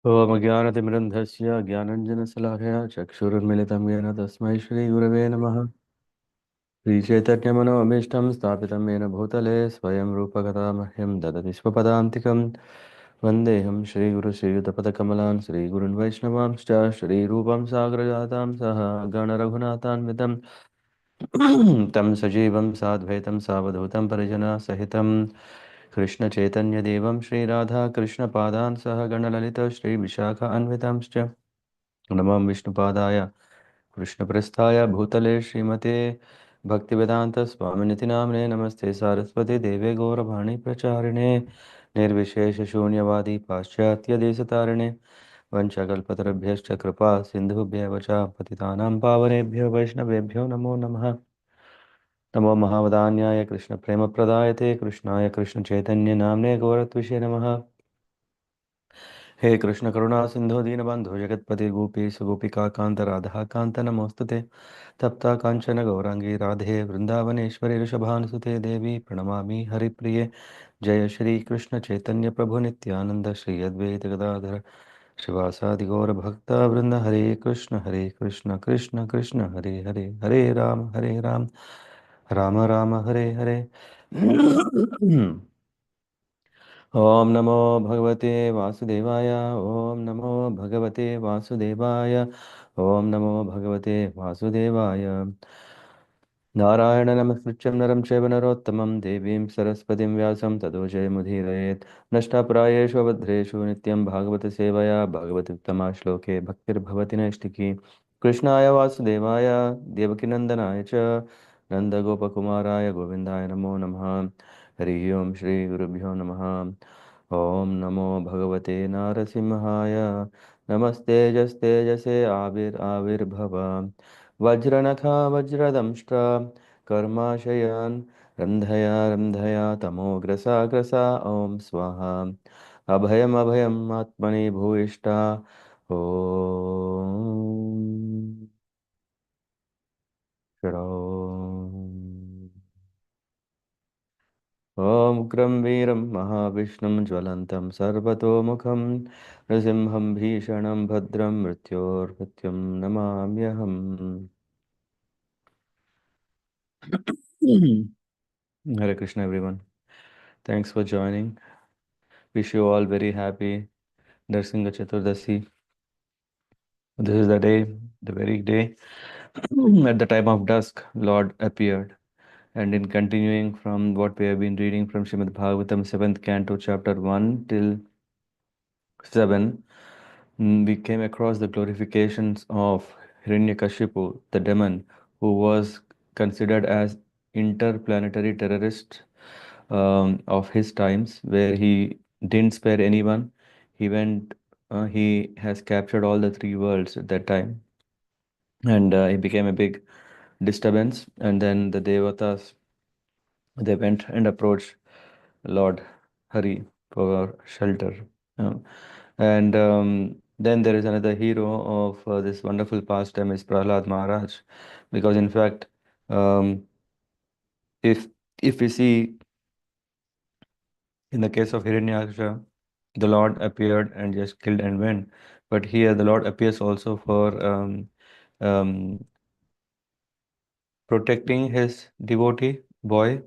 ॐ अज्ञानतिमिरन्धस्य ज्ञानञ्जनशलाकया चक्षुरुन्मिलितं येन तस्मै श्रीगुरवे नमः। श्रीचैतन्यमनोभीष्टं स्थापितं येन भूतले स्वयं रूपकथा मह्यं ददति स्वपदान्तिकं। वन्देऽहं श्रीगुरुश्रीयुतपदकमलान् श्रीगुरुन् वैष्णवांश्च श्रीरूपं साग्रजातां सह गणरघुनाथान्वितं तं सजीवं साद्वैतं सावधूतं परिजनसहितं कृष्णचैतन्यदेवं श्रीराधाकृष्णपादान् सह गणललित श्रीविशाखान्वितांश्च नमः विष्णुपादाय कृष्णप्रस्थाय भूतले श्रीमते भक्तिवेदान्तस्वामिनिति नाम्ने नमस्ते सारस्वती देवे गौरवाणी प्रचारिणे निर्विशेषशून्यवादी पाश्चात्यदेशतारिणे वंशकल्पतरुभ्यश्च कृपा सिन्धुभ्येव च पतितानां पावनेभ्यो वैष्णवेभ्यो नमो नमः। नमो महावदान्याय कृष्णप्रेमप्रदायते कृष्णाय कृष्णचैतन्यनाम्ने गौरत्विषे नमः। हे कृष्ण करुणा सिंधु दीनबंधु जगतपति गोपीश गोपिका कांत राधा कांत नमोस्तुते तप्ता कांचन गौरांगी राधे वृंदावनेश्वरी ऋषभानुसुते देवी प्रणमामि हरिप्रिये। जय श्री कृष्ण चैतन्य प्रभु नित्यानंद श्री अद्वैत गदाधर शिवासादि गौर भक्ता वृंद हरे कृष्ण कृष्ण कृष्ण हरे हरे हरे राम राम राम हरे हरे ॐ नमो भगवते वासुदेवाय ॐ नमो भगवते वासुदेवाय ॐ नमो भगवते वासुदेवाय। नारायण नमस्कृत्यं नरं चैव नरोत्तमं देवीं सरस्वतीं व्यासं ततो जयमुदीरयेत्। नष्टाप्रायेषु अभद्रेषु नित्यं भागवतसेवया भगवत्युत्तमा श्लोके भक्तिर्भवति नैष्टिकी। कृष्णाय वासुदेवाय देवकीनन्दनाय च नन्दगोपकुमाराय गोविन्दाय नमो नमः। हरि ओम श्री गुरुभ्यो नमः। ओम नमो भगवते नारसिंहाय नमस्तेजस्तेजसे आविर्भव वज्रनखा वज्रदंष्ट्र कर्माशयान् रन्धया तमोग्रसा ग्रसा ॐ स्वाहा अभयम् अभयम् आत्मनि भूयिष्ठा ॐ शरणम्। ॐ उग्रं वीरं महाविष्णुं ज्वलन्तं सर्वतोमुखं नृसिंहं भीषणं भद्रं मृत्योर्मृत्युं नमाम्यहम्। Hare Krishna everyone. Thanks for joining. Wish you all very happy Nrsimha Caturdasi. This is the day, the very day at the time of dusk, Lord appeared. And in continuing from what we have been reading from Srimad Bhagavatam, 7th canto, chapter 1 till 7, we came across the glorifications of Hiranyakashipu, the demon, who was considered as interplanetary terrorist of his times, where he didn't spare anyone. He has captured all the three worlds at that time, and he became a big disturbance. And then the Devatas, they went and approached Lord Hari for shelter. Um, and then there is another hero of this wonderful pastime is Prahlad Maharaj, because in fact, um, if we see in the case of Hiranyakasha, the Lord appeared and just killed and went. But here the Lord appears also for um, protecting his devotee boy,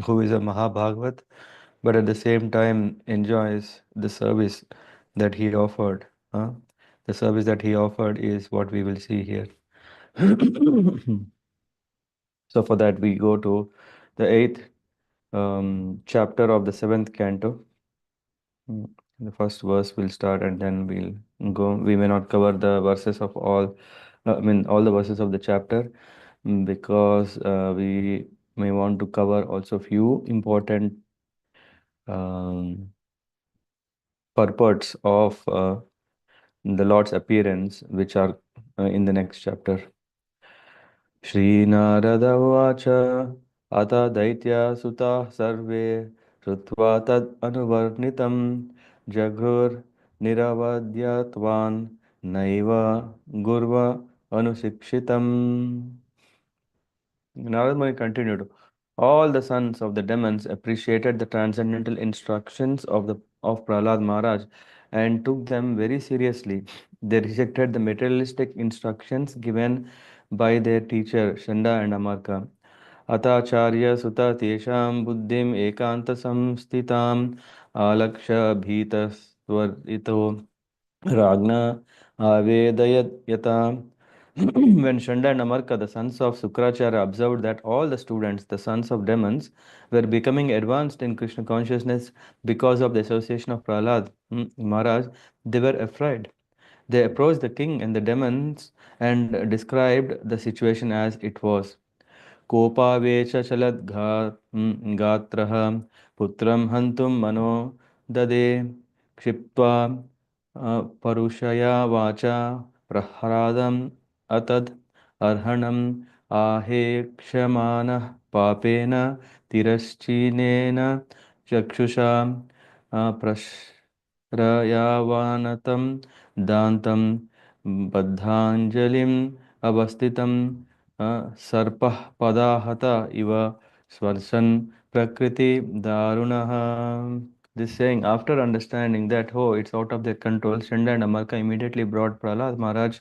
who is a Mahabhagavat, but at the same time enjoys the service that he offered. Huh? The service that he offered is what we will see here. So for that we go to the eighth chapter of the seventh canto. Mm, The first verse will start and then we'll go. We may not cover the verses of all, all the verses of the chapter, because we may want to cover also few important um, purports of the Lord's appearance, which are in the next chapter. श्रीनारद उवाच अथ दैत्यासुताः सर्वे श्रुत्वा तद् अनुवर्णितं जघुर्निरवध्यत्वान् नैव गुर्व अनुशिक्षितम्. Narad Muni continued, all the sons of the demons appreciated the transcendental instructions of Prahlad Maharaj and took them very seriously. They rejected the materialistic instructions given by their teacher Shanda and Amarka. अथाचार्य सुत तेषां बुद्धिम् एकान्तसंस्थिताम् आलक्ष्य भीतस्वरितो Ragna Avedayata. When Shanda and Amarka, the sons of Sukracharya, observed that all the students, the sons of demons, were becoming advanced in Krishna consciousness because of the association of Prahlad Maharaj, they were afraid. They approached the king and the demons and described the situation as it was. कोपावेश गात्रः पुत्रं हन्तुं मनो ददे क्षिप्त्वा परुषया वाचा प्रह्लादम् अतद् अर्हणम् आहेक्षमानः पापेन तिरश्चीनेन चक्षुषा प्रश्रयावानतं दान्तं बद्धाञ्जलिम् अवस्थितं सर्पः पदाहत इव स्वर्शन prakriti darunaha. This saying, after understanding that, oh, it's out of their control, Shanda and Amarka immediately brought Prahlad Maharaj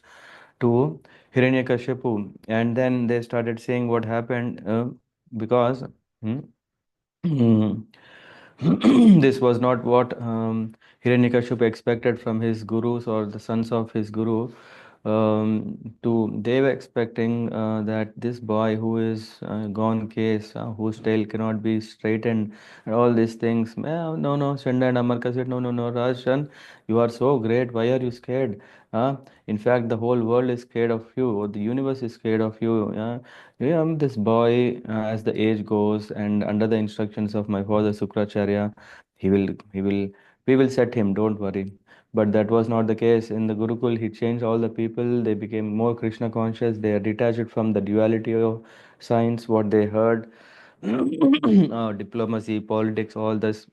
to Hiranyakashipu, and then they started saying what happened because hmm, this was not what Hiranyakashipu expected from his gurus or the sons of his guru. They were expecting that this boy who is gone case, whose tail cannot be straightened, and all these things. No, no, Shanda and Amarka said, no, no, no, Rajan, you are so great. Why are you scared? In fact, the whole world is scared of you, or the universe is scared of you. This boy, as the age goes, and under the instructions of my father Sukracharya, he will, we will set him. Don't worry. But that was not the case. In the Gurukul, he changed all the people. They became more Krishna conscious. They are detached from the duality of science, what they heard, diplomacy, politics, all this.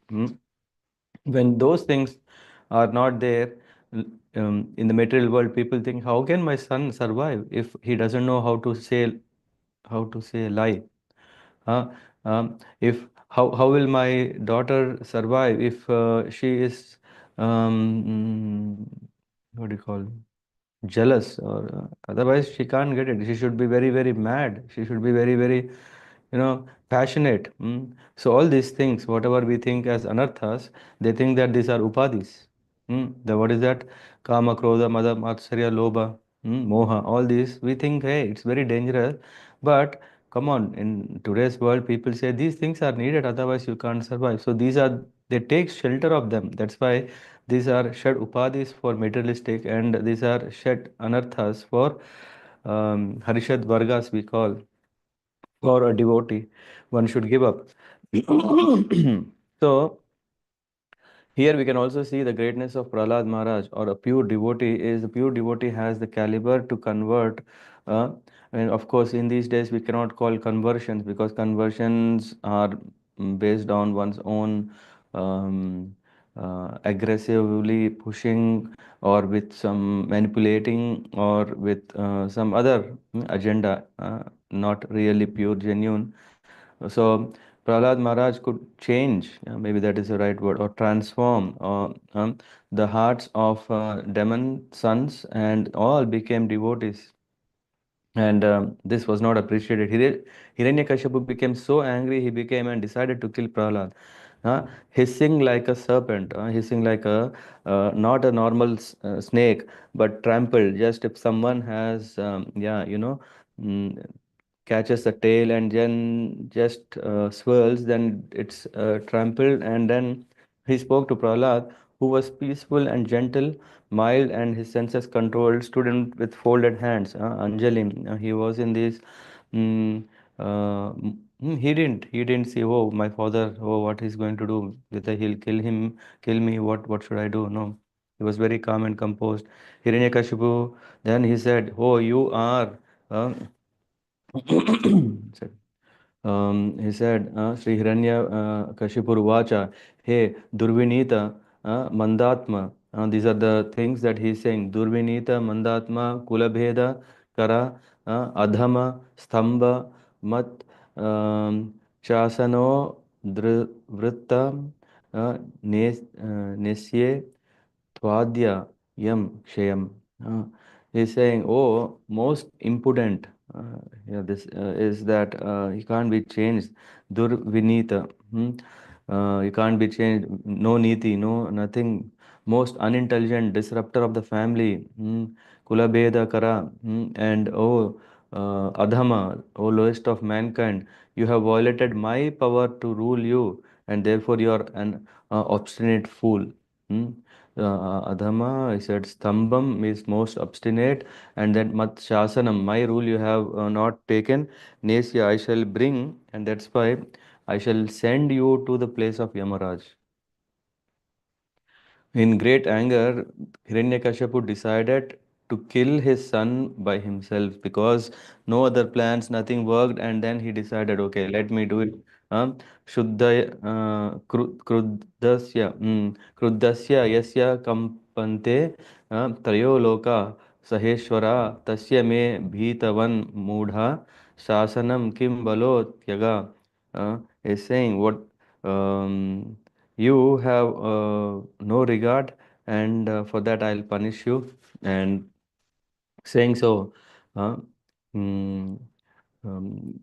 When those things are not there in the material world, people think, how can my son survive if he doesn't know how to say lie? Huh? If how will my daughter survive if she is what do you call jealous or otherwise she can't get it. She should be very very mad. She should be very very passionate. So all these things, whatever we think as anarthas, they think that these are upadhis. The what is that? Kama, Krodha, Mada, Matsarya, Lobha, Moha. All these we think, hey, it's very dangerous. But come on, in today's world, people say these things are needed, otherwise you can't survive. So these are they take shelter of them. That's why these are shed upadhis for materialistic, and these are shed anarthas for Harishad Vargas we call for a devotee. One should give up. So here we can also see the greatness of Prahlad Maharaj, or a pure devotee. Is the pure devotee has the caliber to convert. Uh, and of course, in these days, we cannot call conversions because conversions are based on one's own aggressively pushing, or with some manipulating, or with some other agenda, not really pure, genuine. So Prahlad Maharaj could change, maybe that is the right word, or transform the hearts of demon sons, and all became devotees. And this was not appreciated. Hiranyakashipu became so angry, he became and decided to kill Prahlad. Hissing like a serpent, hissing like a not a normal snake, but trampled. Just if someone has, mm, catches the tail and then just swirls, then it's trampled. And then he spoke to Prahlad, who was peaceful and gentle, mild, and his senses controlled, stood in with folded hands. Anjali, he was in this. Mm, he didn't say, oh, my father, oh, what he's going to do, whether he'll kill me, what should I do? No, he was very calm and composed. Hiranyakashipu, then he said, oh, you are. Uh, said, he said, Sri Hiranya Kashipurvacha, hey, Durvinita, Mandatma. These are the things that he is saying. Durvinita, Mandatma, Kulabheda, Kara, Adhama, Stamba, Mat, Chasano, Vritta, Nesye, Twadya Yam Kshayam. Uh, he's saying, oh, most important, this is that he can't be changed. Durvinita. You can't be changed. No niti, no nothing. Most unintelligent disruptor of the family. Kulabeda Kara. And oh, Adhama, oh lowest of mankind. You have violated my power to rule you, and therefore you are an obstinate fool. Hmm? Adhama, I said, Stambam is most obstinate, and then Mat Shasanam, my rule you have not taken. Nesya, I shall bring, and that's why I shall send you to the place of Yamaraj. In great anger, Hiranyakashipu decided to kill his son by himself because no other plans, nothing worked, and then he decided, okay, let me do it. Shuddha Kruddasya Yasya Kampante Trayo Loka Saheshwara Tasya Me Bhitavan Mudha Shasanam Kim Balo Tyaga is saying what um, you have no regard, and for that I'll punish you. And saying so, uh, mm,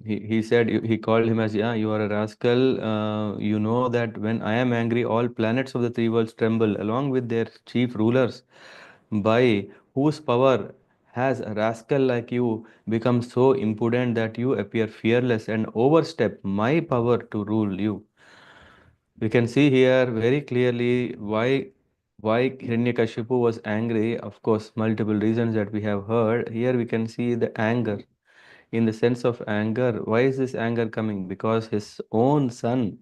he said, he called him as, yeah, you are a rascal. You know that when I am angry, all planets of the three worlds tremble along with their chief rulers. By whose power has a rascal like you become so impudent that you appear fearless and overstep my power to rule you? We can see here very clearly why Hiranyakashipu was angry. Of course, multiple reasons that we have heard. Here we can see the anger. In the sense of anger, why is this anger coming? Because his own son,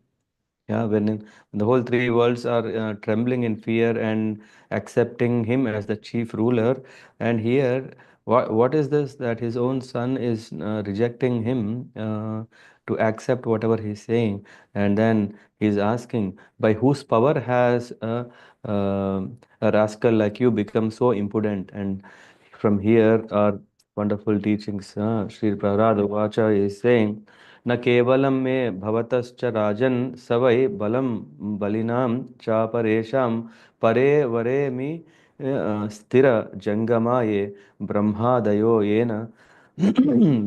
yeah, when the whole three worlds are trembling in fear and accepting him as the chief ruler, and here, what is this that his own son is rejecting him to accept whatever he's saying, and then he's asking, by whose power has a rascal like you become so impudent? And from here are wonderful teachings. Sri Prahlada Vacha is saying, न केवलं मे भवतश्च राजन् स वै बलं बलिनां चापरेषां परे वरे मि स्थिर जङ्गमाये ब्रह्मादयो येन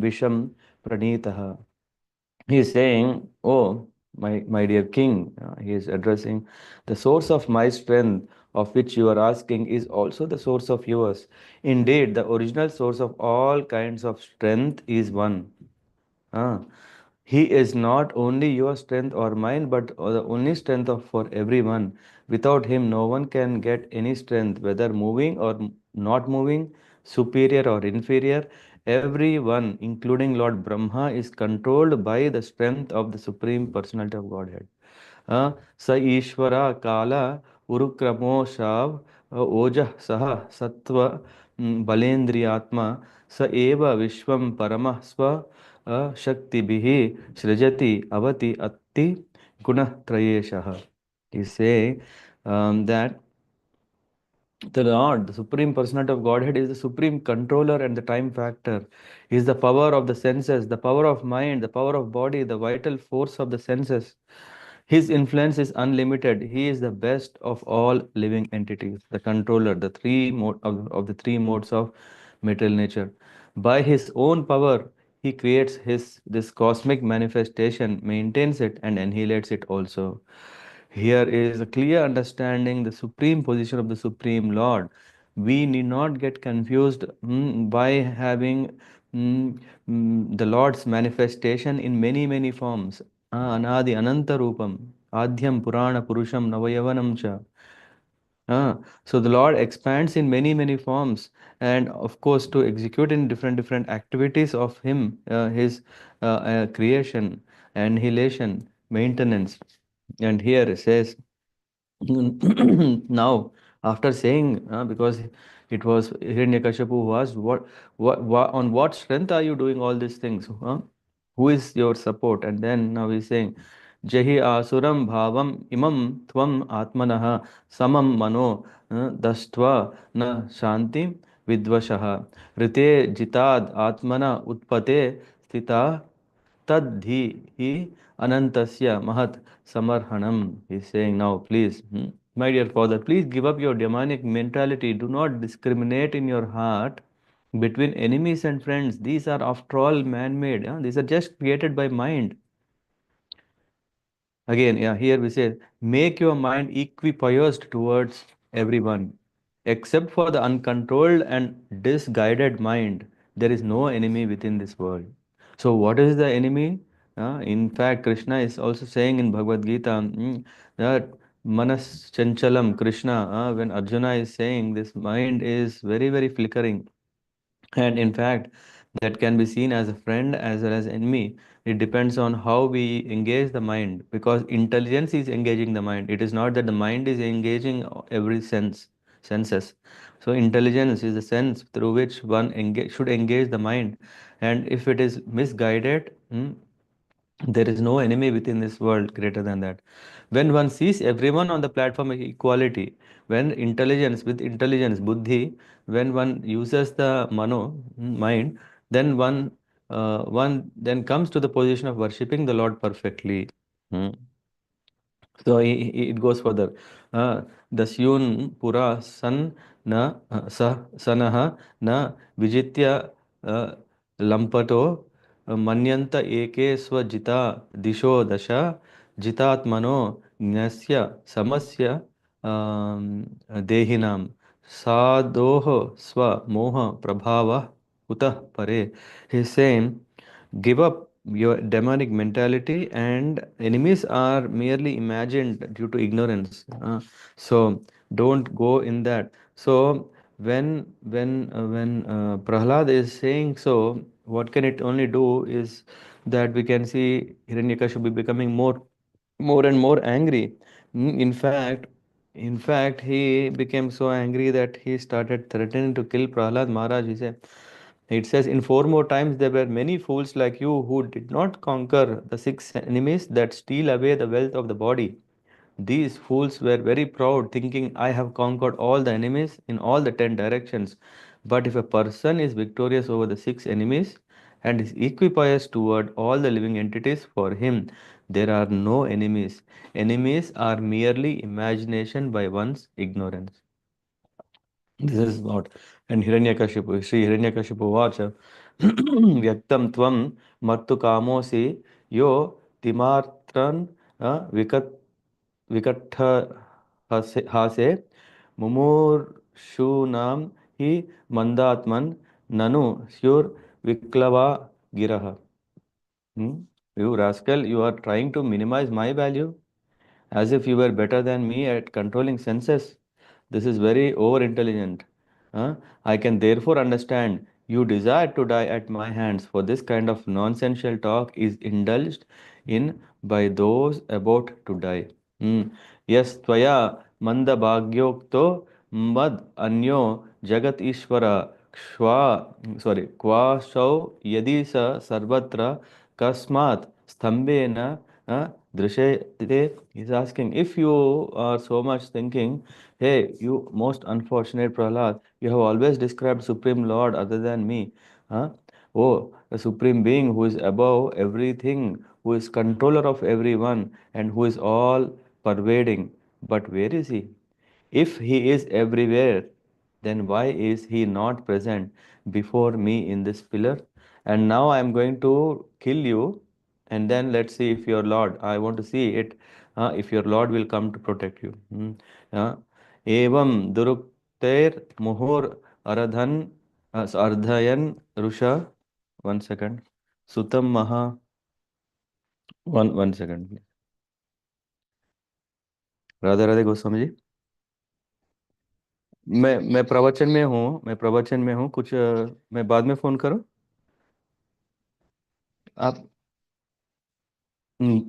विषं प्रणीतः. He is saying, oh, my dear king, he is addressing the source of my strength, of which you are asking, is also the source of yours. Indeed, the original source of all kinds of strength is one. Ah, he is not only your strength or mine, but the only strength of for everyone. Without him, no one can get any strength, whether moving or not moving, superior or inferior. Everyone, including Lord Brahma, is controlled by the strength of the Supreme Personality of Godhead. स ईश्वर काल उरुक्रमो Shaw ओजः सह सत्व बलेन्द्रियात्मा स एव विश्वं परमः स्व शक्तिभिः सृजति अवति अत्ति गुणत्रयेशः. He say that the Lord, the Supreme Personality of Godhead, is the supreme controller and the time factor. He is the power of the senses, the power of mind, the power of body, the vital force of the senses. His influence is unlimited. He is the best of all living entities, the controller, the of the three modes of material nature. By his own power, he creates this cosmic manifestation, maintains it, and annihilates it also. Here is a clear understanding the supreme position of the Supreme Lord. We need not get confused by having the Lord's manifestation in many forms. Anadi Ananta Rupam, Adhyam Purana Purusham Navayavanam Cha. So the Lord expands in many forms, and of course to execute in different activities of Him, His creation, annihilation, maintenance. And here it says, now, after saying, because it was Hiranyakashipu who asked, on what strength are you doing all these things? Who is your support? And then now he's saying, Jahi asuram bhavam imam tvam atmanaha samam mano dastva na shanti vidvashaha rite jitad atmana utpate sthita tadhi hi anantasya mahat samarhanam. He's saying now, please. My dear father, please give up your demonic mentality. Do not discriminate in your heart between enemies and friends. These are, after all, man made. These are just created by mind. Again, yeah, here we say, make your mind equipoised towards everyone. Except for the uncontrolled and disguided mind, there is no enemy within this world. So, what is the enemy? In fact, Krishna is also saying in Bhagavad Gita that manas chanchalam, Krishna, when Arjuna is saying this mind is very, very flickering. And in fact, that can be seen as a friend as well as enemy. It depends on how we engage the mind, because intelligence is engaging the mind. It is not that the mind is engaging every senses. So intelligence is the sense through which one should engage the mind. And if it is misguided, there is no enemy within this world greater than that. When one sees everyone on the platform of equality, when intelligence with intelligence, buddhi, when one uses the mind, then one then comes to the position of worshipping the Lord perfectly. Hmm. So it goes further. Dasyun pura san na sanah na vijitya lampato manyanta eke swajita disho dasha jitatmano gnasya samasya dehinam sadoh swa moha prabhava utah pare. He's saying, give up your demonic mentality, and enemies are merely imagined due to ignorance. So don't go in that. So when Prahlad is saying so, what can it only do is that we can see Hiranyakashipu becoming more and more angry. In fact, he became so angry that he started threatening to kill Prahlad Maharaj. He said, it says, in four more times there were many fools like you who did not conquer the six enemies that steal away the wealth of the body. These fools were very proud, thinking, I have conquered all the enemies in all the 10 directions. But if a person is victorious over the six enemies and is equipoised toward all the living entities, for him there are no enemies. Enemies are merely imagination by one's ignorance. This is what. And Hiranyakashipu, Sri Hiranyakashipu Vacha, Vyaktam Tvam Mattu Kamosi Yo Timartran Vikat Vikattha Hase Mumurshunam Hi Mandatman Nanu Syur Viklava Giraha. You rascal, you are trying to minimize my value as if you were better than me at controlling senses. This is very over intelligent. I can therefore understand you desire to die at my hands, for this kind of nonsensical talk is indulged in by those about to die. Hmm. Yes, tvaya manda bhagyokto mad anyo jagat ishvara क्वाशौ यदि स सर्वत्र kasmat stambena drishyate. He's asking, if you are so much thinking, hey, you most unfortunate Prahlad, you have always described Supreme Lord other than me. Huh? Oh, the Supreme Being who is above everything, who is controller of everyone, and who is all pervading. But where is he? If he is everywhere, then why is he not present before me in this pillar? And now I am going to kill you, and then let's see if your Lord, I want to see it, if your Lord will come to protect you. Uh, Evam durukter muhur aradhan ardhayan rusha. 1 second. Sutam maha. One second, please. Radhe Radhe Goswami ji. मैं प्रवचन में हूँ, कुछ मैं बाद में phone करूँ. आप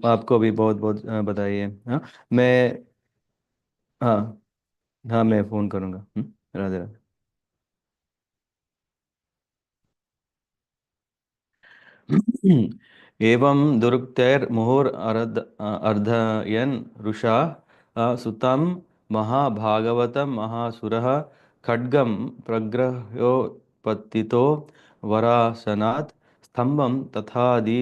आपको भी बहुत बहुत बधाई है. हाँ मैं हाँ हाँ मैं फोन करूँगा. राधे राधे. एवं दुरुक्तैर्मुहुर अर्धयन् रुषा सुतं महाभागवतं महासुरः खड्गं प्रग्रह्योत्पत्तितो वरासनात् स्तम्भं तथादि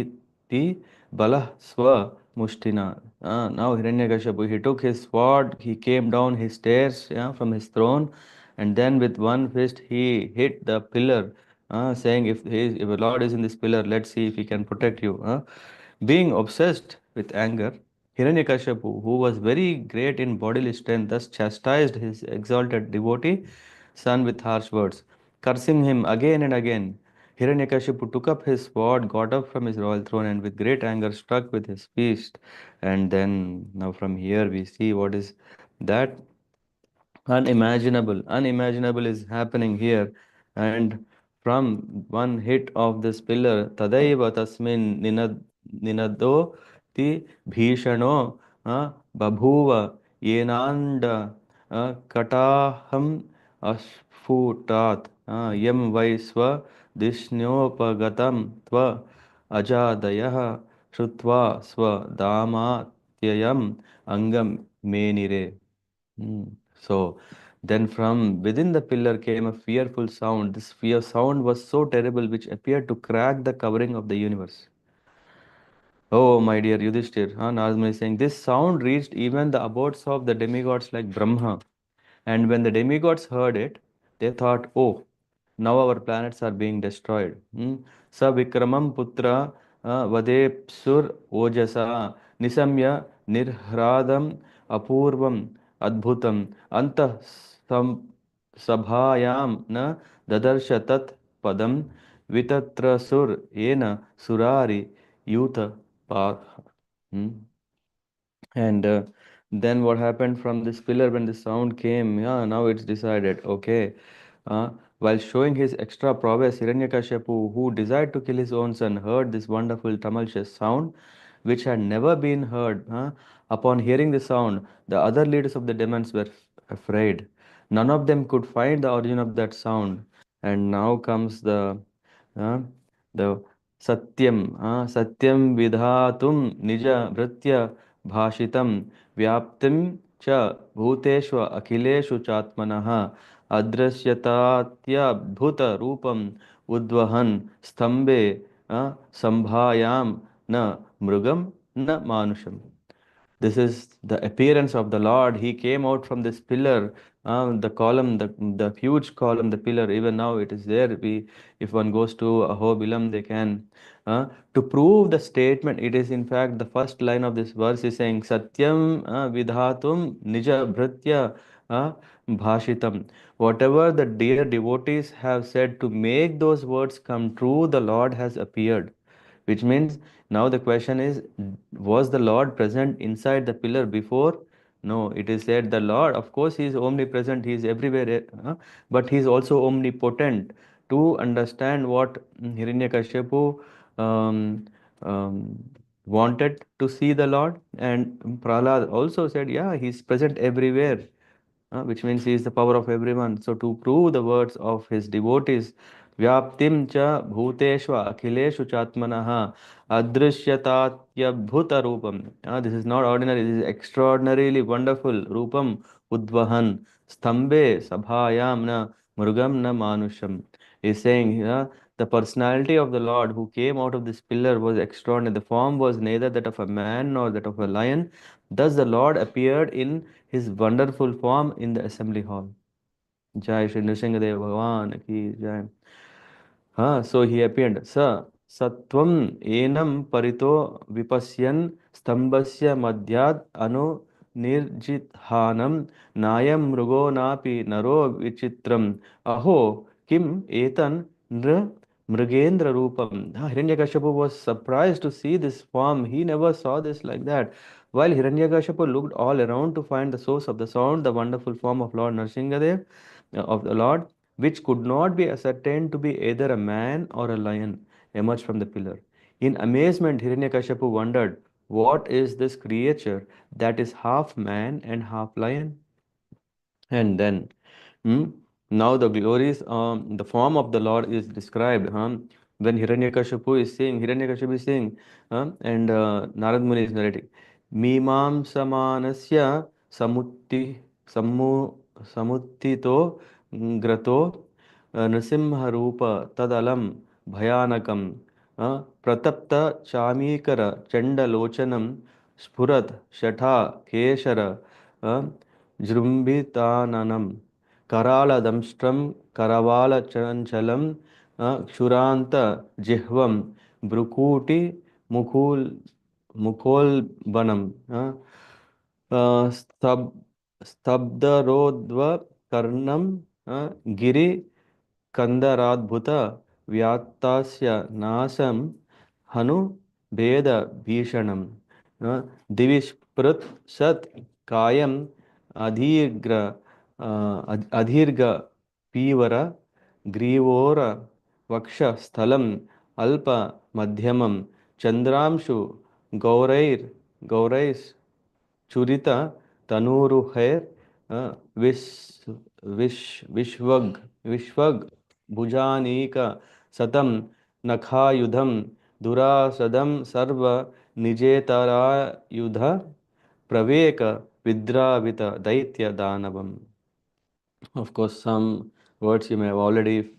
the balah swa mushtina. Now Hiranyakashipu, he took his sword, he came down his stairs, yeah, from his throne, and then with one fist he hit the pillar, saying, if the Lord is in this pillar, let's see if he can protect you. Being obsessed with anger, Hiranyakashipu, who was very great in bodily strength, thus chastised his exalted devotee son with harsh words, cursing him again and again. Hiranyakashipu took up his sword, got up from his royal throne, and with great anger struck with his fist. And then, now from here, we see what is that unimaginable is happening here. And from one hit of this pillar, Tadaiva Tasmin Ninado Ti Bhishano Babhuva Yenanda Kataham Asfutat Yam Vaiswa Dishnopagatam Tva Ajadayah Shrutva Swa Damatyayam Angam Menire. Hmm. So then from within the pillar came a fearful sound. This fear sound was so terrible which appeared to crack the covering of the universe. Oh, my dear Yudhishthir, Narada is saying, this sound reached even the abodes of the demigods like Brahma. And when the demigods heard it, they thought, oh, now our planets are being destroyed. Sa Vikramam Putra Vadepsur Ojasa Nisamya Nirhradam Apurvam Adbhutam Anta Sabhayam Na Dadarsha Tat Padam Vitatrasur Ena Surari Yuta Path. And then what happened from this pillar when the sound came? Yeah, now it's decided. Okay. Uh, while showing his extra prowess, Hiranyakashipu, who desired to kill his own son, heard this wonderful tumultuous sound, which had never been heard. Upon hearing the sound, the other leaders of the demons were afraid. None of them could find the origin of that sound. And now comes uh, the Satyam Vidhatum Nija Vritya भाषितं व्याप्तिं च भूतेषु अखिलेषु चात्मनः अदृश्यतात्यद्भुतरूपम् उद्वहन् स्तम्भे सम्भायां न मृगं न मानुषम्. This is the appearance of the Lord. He came out from this pillar, the column, the huge column, the pillar. Even now it is there. If one goes to Ahobilam, they can. To prove the statement, it is in fact the first line of this verse is saying, Satyam vidhatum nija bhritya bhashitam. Whatever the dear devotees have said to make those words come true, the Lord has appeared. Which means now the question is, was the Lord present inside the pillar before? No, it is said the Lord, of course, He is omnipresent, He is everywhere, but He is also omnipotent. To understand what Hiranyakashipu um, um, wanted to see the Lord, and Prahlad also said, yeah, He is present everywhere, which means he is the power of everyone. So to prove the words of his devotees, Vyaptim cha bhuteshva akhileshu chatmanaha adrishyatatya rupam. This is not ordinary, this is extraordinarily wonderful. Rupam udvahan sthambe sabhayam na murugam na manusham. Is saying the personality of the Lord who came out of this pillar was extraordinary. The form was neither that of a man nor that of a lion. Thus the Lord appeared in his wonderful form in the assembly hall. Jai Shri Nrsimha Bhagwan ki Jai. So he appeared. Satvam enam parito vipasyan stambasya madhyad anu nirjithanam nayam mrugo napi naro vichitram aho kim etan nr mrugendra rupam. Hiranyakashipu was surprised to see this form. He never saw this like that. While Hiranyakashipu looked all around to find the source of the sound, the wonderful form of Lord Nrsimhadev, of the Lord, which could not be ascertained to be either a man or a lion, emerged from the pillar. In amazement, Hiranyakashipu wondered, what is this creature that is half man and half lion? And then, hmm, now the glories, the form of the Lord is described. When Hiranyakashipu is saying, and Narad Muni is narrating, Mimam samanasya samuttito grato Nrsimha Rupa Tadalam Bhayanakam pratapta chamikara chandalocanam spurat shatha keshara jrumbitananam karala damstram karavala chanchalam kshuranta jihvam brukuti mukul mukolbanam stab स्तब्धरोद्व Karnam Giri कंदराद्भुत व्यात्तास्य नासम हनु भेद भीषणम दिविस्पृत सत कायम अधीर्घ अधीर्घ पीवर ग्रीवोर वक्ष स्थलम अल्प Madhyamam Chandranshu गौरैर गौरैस चुरित तनूरुहैर wish विश्वग भुजानीक सतम नखायुधम दुरासदम सर्व निजेतरायुध प्रवेक विद्रावित दैत्य दानवम. Of course, some words you may have already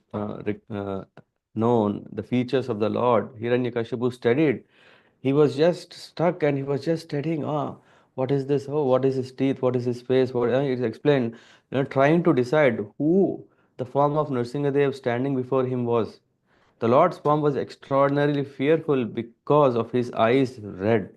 known. The features of the Lord. Hiranyakashipu studied. He was just stuck and he was just studying. What is this? Oh, what is his teeth? What is his face? What it's explained. Trying to decide who the form of Nrsimhadev standing before him was. The Lord's form was extraordinarily fearful because of his eyes red,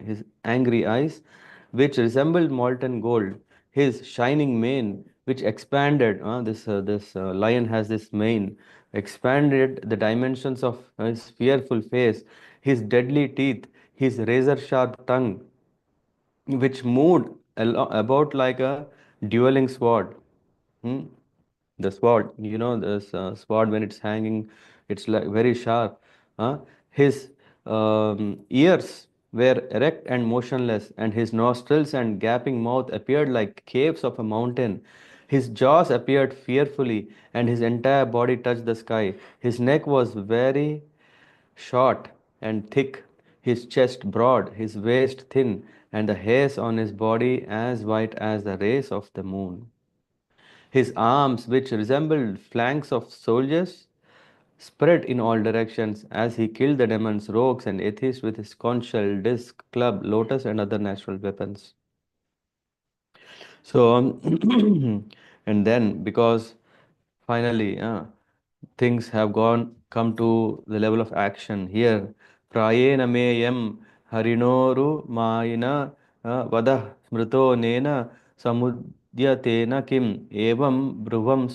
his angry eyes, which resembled molten gold, his shining mane, which expanded. This lion has this mane, expanded the dimensions of his fearful face, his deadly teeth, his razor sharp tongue, which moved about like a dueling sword. Hmm? The sword, this sword when it's hanging, it's like very sharp. His ears were erect and motionless, and his nostrils and gaping mouth appeared like caves of a mountain. His jaws appeared fearfully, and his entire body touched the sky. His neck was very short and thick, his chest broad, his waist thin, and the hairs on his body as white as the rays of the moon. His arms, which resembled flanks of soldiers, spread in all directions as he killed the demons, rogues, and atheists with his conch shell, disc, club, lotus, and other natural weapons. So, and then because finally, things have come to the level of action here. Prayena meyam harinoru mayina vada smrito nena samudyatena kim evam bruvam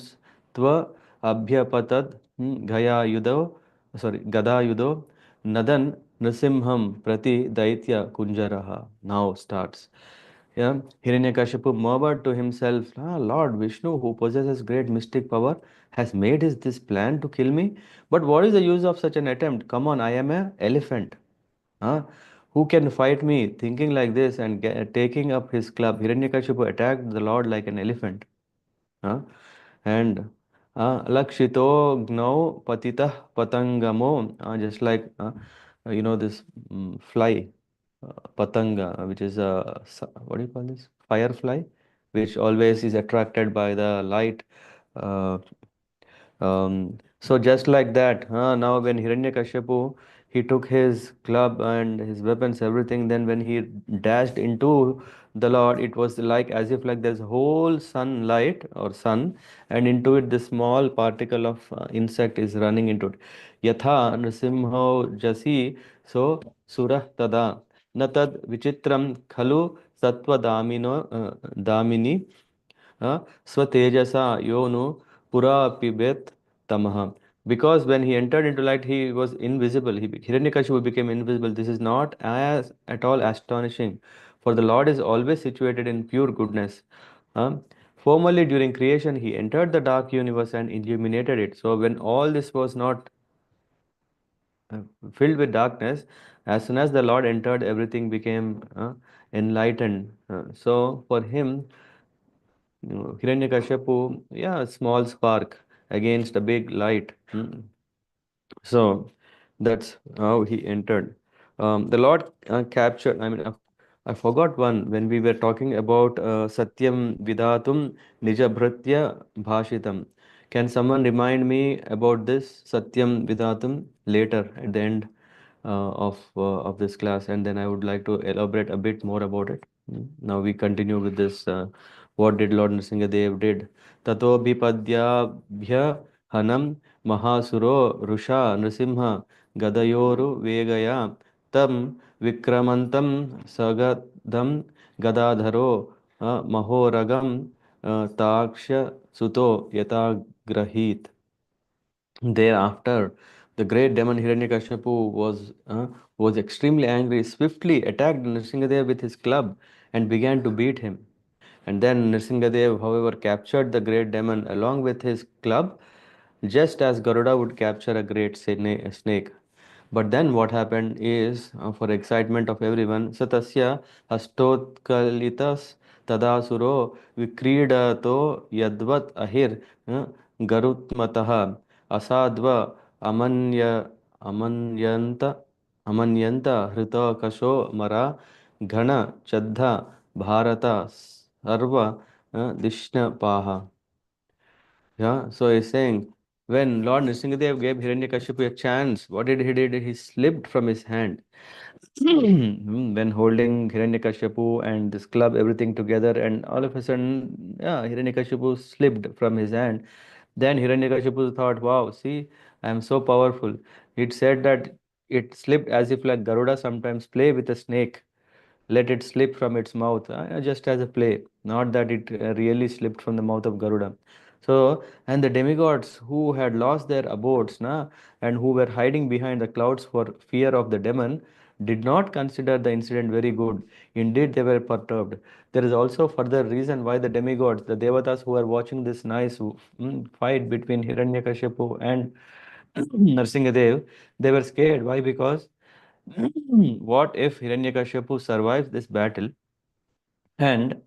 tva abhyapatad gayayudo gadayudo nadan nrisimham prati daitya kunjaraha. Now starts. Yeah, Hiranyakashipu murmured to himself, Lord Vishnu, who possesses great mystic power, has made this plan to kill me. But what is the use of such an attempt? Come on, I am an elephant. Huh? Who can fight me? Thinking like this and taking up his club, Hiranyakashipu attacked the Lord like an elephant. Huh? And Lakshito Gnau Patitah Patangamo, just like this fly, Patanga, which is a what do you call this? Firefly, which always is attracted by the light. Uh, so just like that, now when Hiranyakashipu he took his club and his weapons, everything, then when he dashed into the Lord, it was like as if like there's whole sunlight or sun, and into it this small particle of insect is running into it. Yatha Nrsimho Jasi so Surah Tada Natad Vichitram Khalu Sattva Damini Swatejasa Yonu Pura Pibet Tamaha. Because when he entered into light, he was invisible. Hiranyakashipu became invisible. This is not as at all astonishing, for the Lord is always situated in pure goodness. Formerly, during creation, he entered the dark universe and illuminated it. So, when all this was not uh, filled with darkness, as soon as the Lord entered, everything became enlightened. So, for him, Hiranyakashipu, yeah, a small spark against a big light. So that's how he entered. The Lord captured, I forgot one when we were talking about Satyam Vidatum Nijabhritya Bhashitam. Can someone remind me about this Satyam Vidatam later at the end of this class, and then I would like to elaborate a bit more about it. Now we continue with this. What did Lord Nrsingadev did? Tato bipadya hanam mahasuro rusha nrsimha gadayoru vegaya tam vikramantam sagadam gadadharo mahoragam taksha suto yatagrahit. Thereafter, the great demon Hiranyakashipu was extremely angry, swiftly attacked Nrsingadev with his club and began to beat him. And then Nrsingadev, however, captured the great demon along with his club, just as Garuda would capture a great snake. But then what happened is, for excitement of everyone, Satasya Astotkalitas Tadasuro Vikridato Yadvat Ahir Garutmataha Asadva Amanyanta Amanyanta Hrita Kasho Mara Ghana Chaddha Bharata Sarva Dishna Paha. Yeah, so he's saying when Lord Nrsingadev gave Hiranyakashipu a chance, what did he did? He slipped from his hand. When holding Hiranyakashipu and this club, everything together, and all of a sudden, yeah, Hiranyakashipu slipped from his hand. Then Hiranyakashipu thought, wow, see, I am so powerful. It said that it slipped as if like Garuda sometimes play with a snake, let it slip from its mouth, just as a play, not that it really slipped from the mouth of Garuda. So, and the demigods who had lost their abodes, and who were hiding behind the clouds for fear of the demon, did not consider the incident very good. Indeed, they were perturbed. There is also further reason why the demigods, the devatas who were watching this nice fight between Hiranyakashipu and Narsingadev, they were scared. Why? Because what if Hiranyakashipu survives this battle, and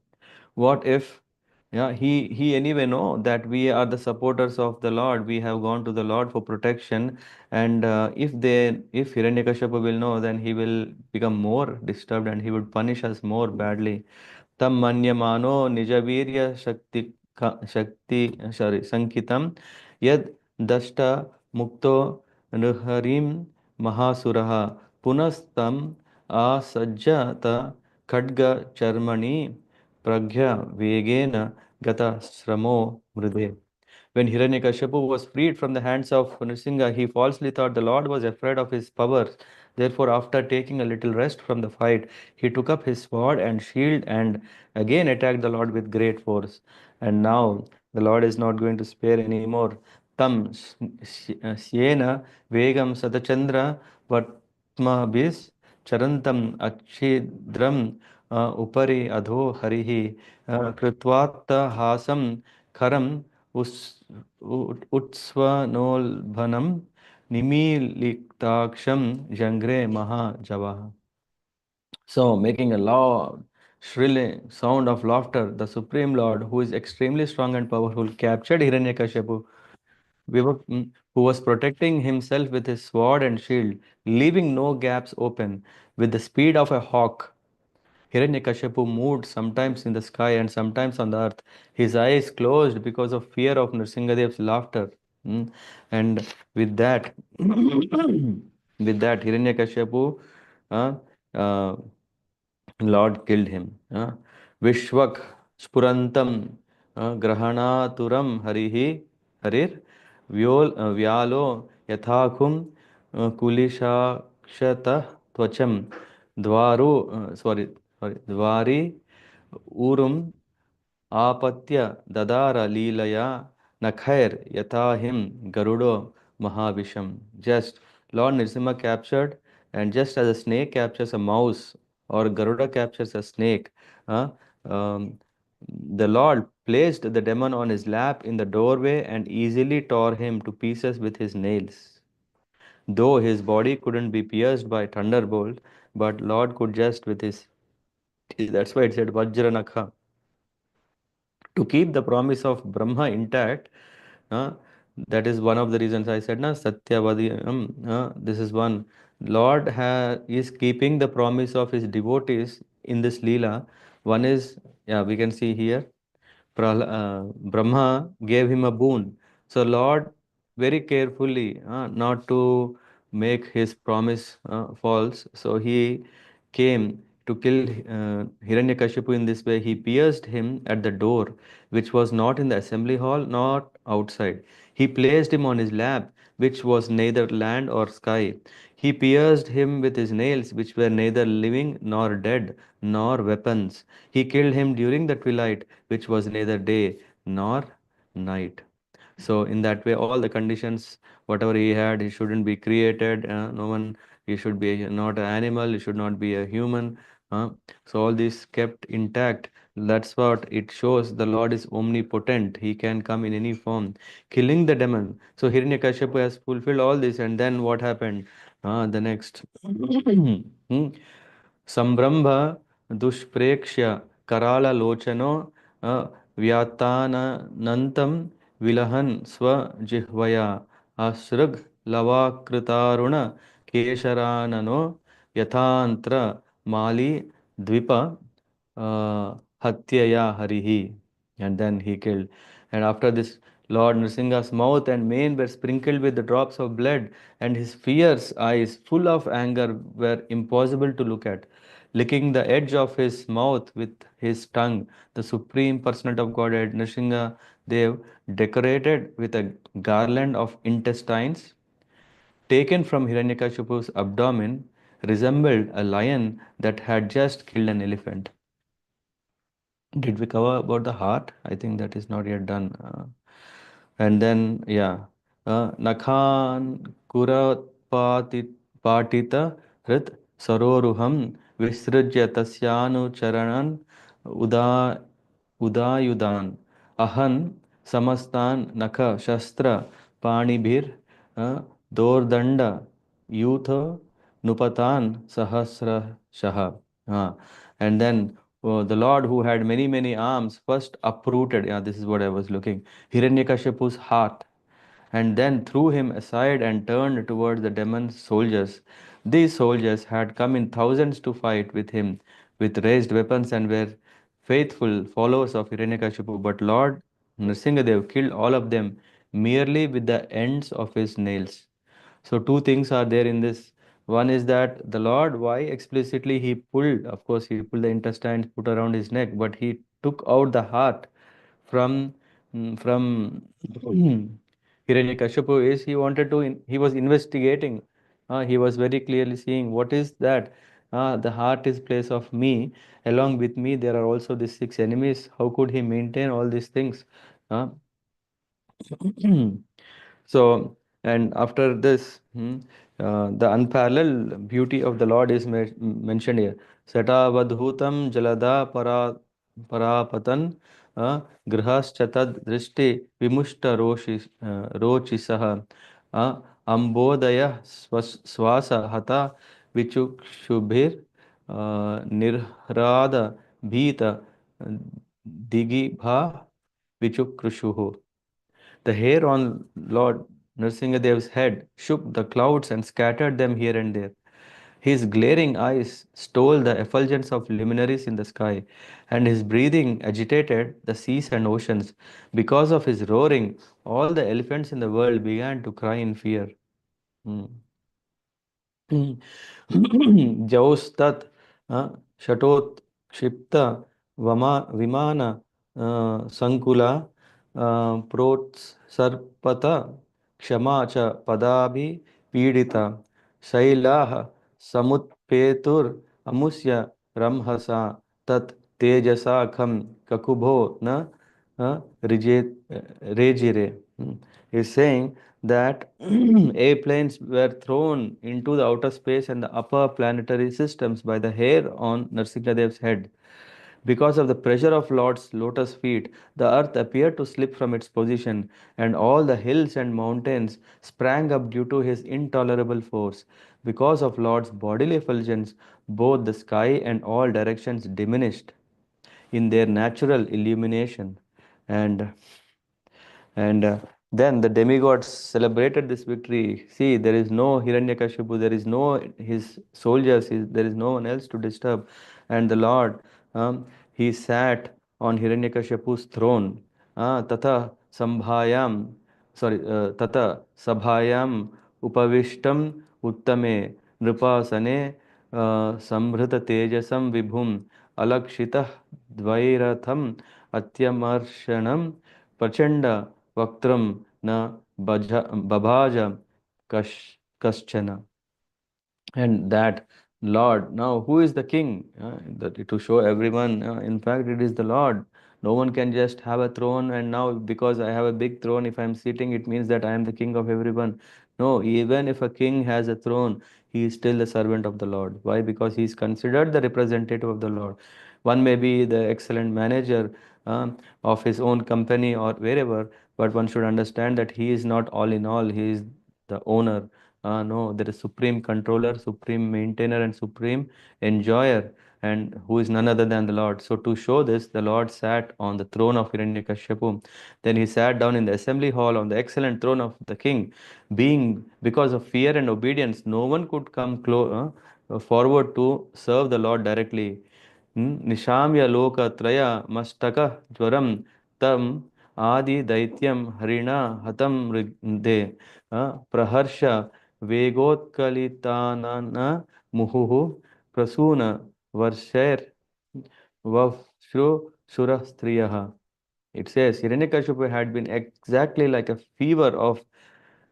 what if, yeah, he anyway know that we are the supporters of the Lord, we have gone to the Lord for protection, and if Hiranyakashipu will know, then he will become more disturbed and he would punish us more badly. Tam manyamano nijavirya shakti sorry sankitam yad dashta mukto nrharim mahasuraha punastam asajjata khadga charmani pragya vegena gata sramo mrude. When Hiranyakashipu was freed from the hands of Nrsinga, he falsely thought the Lord was afraid of his powers. Therefore, after taking a little rest from the fight, he took up his sword and shield and again attacked the Lord with great force. And now the Lord is not going to spare anymore. Tam Siena Vegam Sadachandra Vatmabis Charantam Achidram Upari Adho Harihi Kritvatta Hasam Karam उस उत्स्वनोल्बनम निमीलिताक्षम जंग्रे महाजवाः. So, making a loud, shrilling sound of laughter, the Supreme Lord, who is extremely strong and powerful, captured Hiranyakashipu, who was protecting himself with his sword and shield, leaving no gaps open. With the speed of a hawk, Hiranyakashipu moved sometimes in the sky and sometimes on the earth. His eyes closed because of fear of Nrsingadev's laughter. And with that, with that, Hiranyakashipu, uh, uh, Lord killed him. Vishwak Spurantam Grahanaturam Harihi Harir Vyalo Yathakum Kulishakshata Twacham Dvari Urum Apatya Dadara Leelaya Nakhair Yatahim Garudo Mahavisham. Just Lord Nrsimha captured, and just as a snake captures a mouse or Garuda captures a snake, uh, um, the Lord placed the demon on his lap in the doorway and easily tore him to pieces with his nails. Though his body couldn't be pierced by thunderbolt, but Lord could just with his teeth. That's why it said Vajranakha. To keep the promise of Brahma intact, uh, that is one of the reasons I said, na, Satyavadi, this is one. Is keeping the promise of his devotees in this Leela. One is, yeah, we can see here, Brahma gave him a boon. So Lord very carefully not to make his promise false. So he came to kill Hiranyakashipu in this way. He pierced him at the door, which was not in the assembly hall, not outside. He placed him on his lap, which was neither land or sky. He pierced him with his nails, which were neither living nor dead, nor weapons. He killed him during the twilight, which was neither day nor night. So in that way, all the conditions, whatever he had, he shouldn't be created. No one, he should be not an animal. He should not be a human. Uh, so all this kept intact. That's what it shows. The Lord is omnipotent. He can come in any form, killing the demon. So Hiranyakashipu has fulfilled all this, and then what happened? The next. Hmm. संभ्रम दुष्प्रेक्ष्य कराललोचनो व्यातानन्तं विलहन् स्वजिह्वया असृग् लवाकृतारुण केशराननो यथान्त्र माली द्विप Hatyaya Harihi. And then he killed. And after this, Lord Nrsimha's mouth and mane were sprinkled with the drops of blood, and his fierce eyes, full of anger, were impossible to look at. Licking the edge of his mouth with his tongue, the Supreme Personality of Godhead, Nrsimha Dev, decorated with a garland of intestines taken from Hiranyakashipu's abdomen, resembled a lion that had just killed an elephant. Did we cover about the heart? I think that is not yet done. And then, yeah, Nakhan Kurat Patita Hrit Saroruham Visrujya Tasyanu Charanan Uda Udayudan Ahan Samastan Nakha Shastra Panibhir Dordanda Yutha Nupatan Sahasra Shaha. And then the Lord who had many, many arms first uprooted, yeah, this is what I was looking, Hiranyakashipu's heart, and then threw him aside and turned towards the demon soldiers. These soldiers had come in thousands to fight with him with raised weapons and were faithful followers of Hiranyakashipu. But Lord Nrsingadev killed all of them merely with the ends of his nails. So two things are there in this. One is that the Lord, why explicitly he pulled, of course, he pulled the intestines, put around his neck, but he took out the heart from from Hiranyakashipu is he wanted to, he was investigating. He was very clearly seeing what is that. The heart is place of me. Along with me, there are also these six enemies. How could he maintain all these things? Uh, So, and after this, the unparalleled beauty of the Lord is mentioned here. Sata vadhutam jalada parapatan grhaschatad drishti vimushta rochisaha ambodaya swasa hata vichukshubhir nirhrada bhita digibha vichukrushuhu. The hair on Lord Nrsingadev's head shook the clouds and scattered them here and there. His glaring eyes stole the effulgence of luminaries in the sky, and his breathing agitated the seas and oceans. Because of his roaring, all the elephants in the world began to cry in fear. Hmm. जौस्तत् शटोत्क्षिप्त विमान संकुला प्रोत्सर्पत क्षमा च पदाभि पीडिता शैलाः समुत्पेतुरमुष्य रंहसा तत् तेजसा खं ककुभो न रिजे रेजिरे. Is saying that airplanes were thrown into the outer space and the upper planetary systems by the hair on Narsingadev's head. Because of the pressure of Lord's lotus feet, the earth appeared to slip from its position, and all the hills and mountains sprang up due to his intolerable force. Because of Lord's bodily effulgence, both the sky and all directions diminished in their natural illumination. And then the demigods celebrated this victory. See, there is no Hiranyakashipu, there is no his soldiers, there is no one else to disturb. And the Lord, he sat on Hiranyakashipu's throne. Tata sambhayam sorry, tata sabhayam upavishtam uttame nripasane samhrita tejasam vibhum alakshitah dvairatham atyamarshanam prachanda vaktram na babhaja kaschana. And that Lord, now who is the king? To show everyone, in fact, it is the Lord. No one can just have a throne, and now because I have a big throne, if I'm sitting, it means that I am the king of everyone. No, even if a king has a throne, he is still the servant of the Lord. Why? Because he is considered the representative of the Lord. One may be the excellent manager of his own company or wherever, but one should understand that he is not all in all. He is the owner. No, there is supreme controller, supreme maintainer, and supreme enjoyer, and who is none other than the Lord. So to show this, the Lord sat on the throne of Hiranyakashipu. Then he sat down in the assembly hall on the excellent throne of the king. Being because of fear and obedience, no one could come forward to serve the Lord directly. निशाम्य लोकत्रय मस्तक ज्वरम तम आदि दैत्यम हरिणा हतम मृदे प्रहर्ष वेगोत्कलितानन मुहुः प्रसून वर्षैर वश्रु स्त्रियः. It says Hiranyakashipu had been exactly like a fever of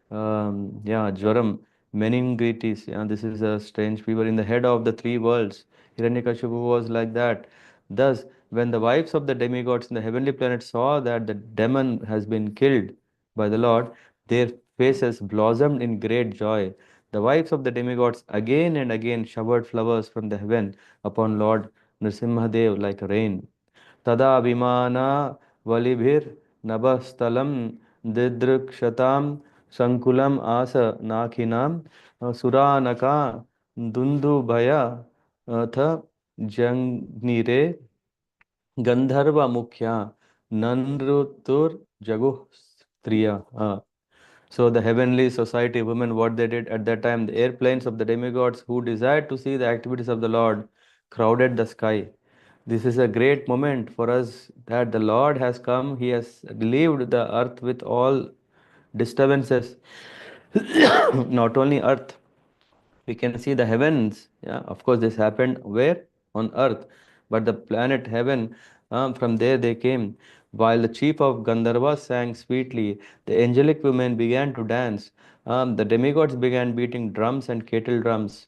Jwaram, meningitis. Yeah, this is a strange fever in the head of the three worlds. Hiranyakashipu was like that. Thus, when the wives of the demigods in the heavenly planet saw that the demon has been killed by the Lord, their faces blossomed in great joy. The wives of the demigods again and again showered flowers from the heaven upon Lord Nrsimhadev like rain. तदा विमाना वलिभिर्नभस्थलं दिदृक्षतां संकुलम आस नाखिनां सुरानका दुन्दुभय अथ जंगनिरे गंधर्व मुख्या ननृतुर जगु स्त्रिया. So the heavenly society women, what they did at that time, the airplanes of the demigods who desired to see the activities of the Lord crowded the sky. This is a great moment for us that the Lord has come. He has relieved the earth with all disturbances. Not only earth, we can see the heavens. Yeah, of course, this happened where? On earth. But the planet heaven, from there they came. While the chief of Gandharvas sang sweetly, the angelic women began to dance. The demigods began beating drums and kettle drums.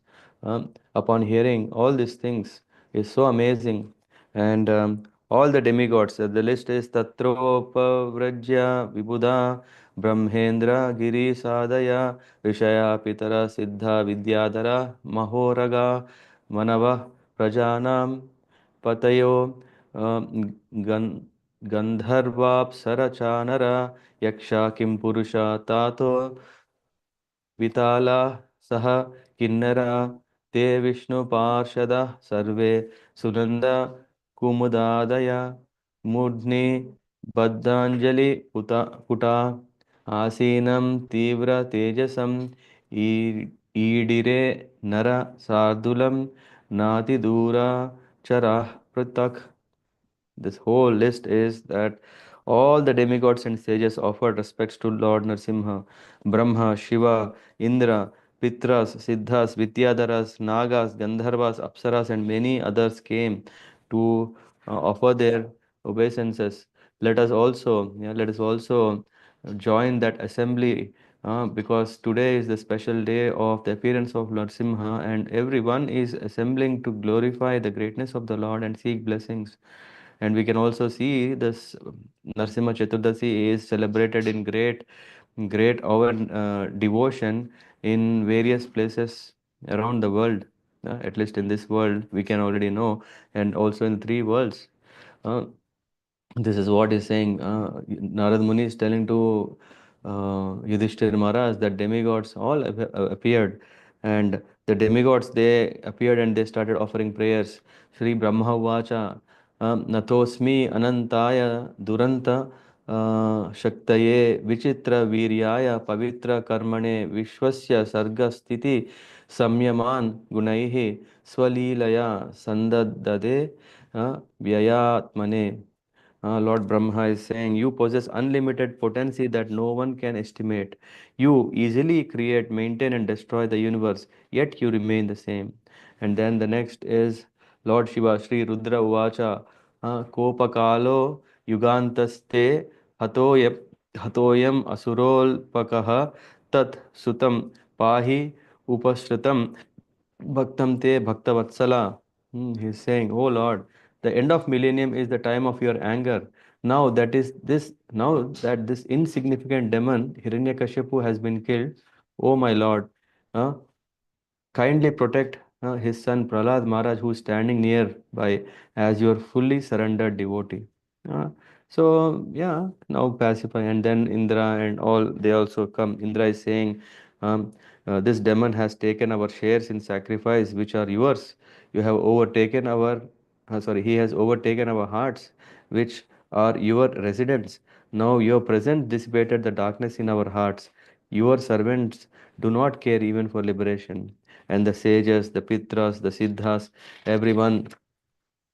Upon hearing all these things, is so amazing. And all the demigods, the list is Tatropa Vrajya Vibhuda Brahmendra Giri Sadaya Vishaya Pitara Siddha Vidyadhara Mahoraga Manava Prajanam Patayo Gandharvapsara Chanara Yaksha Kim Purusha Tato Vitthala सह किन्नरा ते विष्णु पार्षद सर्वे सुनंद कुमुदादय मूर्ध्नि बद्धांजलि पुटा आसीनं तीव्र तेजसं ईडिरे नर शार्दूलं नातिदूरा चराः पृथक्. This whole list is that all the demigods and sages offered respects to Lord Nrsimha. Brahma, Shiva, Indra, Pitras, Siddhas, Vidyadharas, Nagas, Gandharvas, Apsaras, and many others came to offer their obeisances. Let us also join that assembly because today is the special day of the appearance of Lord Simha, and everyone is assembling to glorify the greatness of the Lord and seek blessings. And we can also see this Nrsimha Caturdasi is celebrated in great our devotion in various places around the world. At least in this world, we can already know, and also in three worlds. Uh, this is what he's saying. Narad Muni is telling to Yudhishthir Maharaj that demigods all appeared, and the demigods they appeared and they started offering prayers. Sri Brahma Vacha Natosmi Anantaya Duranta Shaktaye Vichitra Viryaya Pavitra Karmane Vishwasya Sarga Sthiti Samyaman Gunaihi Swalilaya Sandadade Vyayatmane. Lord Brahma is saying, you possess unlimited potency that no one can estimate. You easily create, maintain, and destroy the universe, yet you remain the same. And then the next is Lord Shiva, Sri Rudra Uvacha, Kopakalo Yugantaste Hatoyam Hatoyam Asurolpakaha Tat Sutam Pahi Upashritam Bhaktam Te Bhaktavatsala. He's saying, oh Lord, the end of millennium is the time of your anger. Now that this insignificant demon, Hiranyakashipu, has been killed, oh my Lord, uh, kindly protect his son Prahlad Maharaj, who is standing nearby as your fully surrendered devotee. Uh, yeah, now pacify, and then Indra and all they also come. Indra is saying, this demon has taken our shares in sacrifice, which are yours. You have overtaken our, he has overtaken our hearts, which are your residence. Now your presence dissipated the darkness in our hearts. Your servants do not care even for liberation. And the sages, the pitras, the siddhas, everyone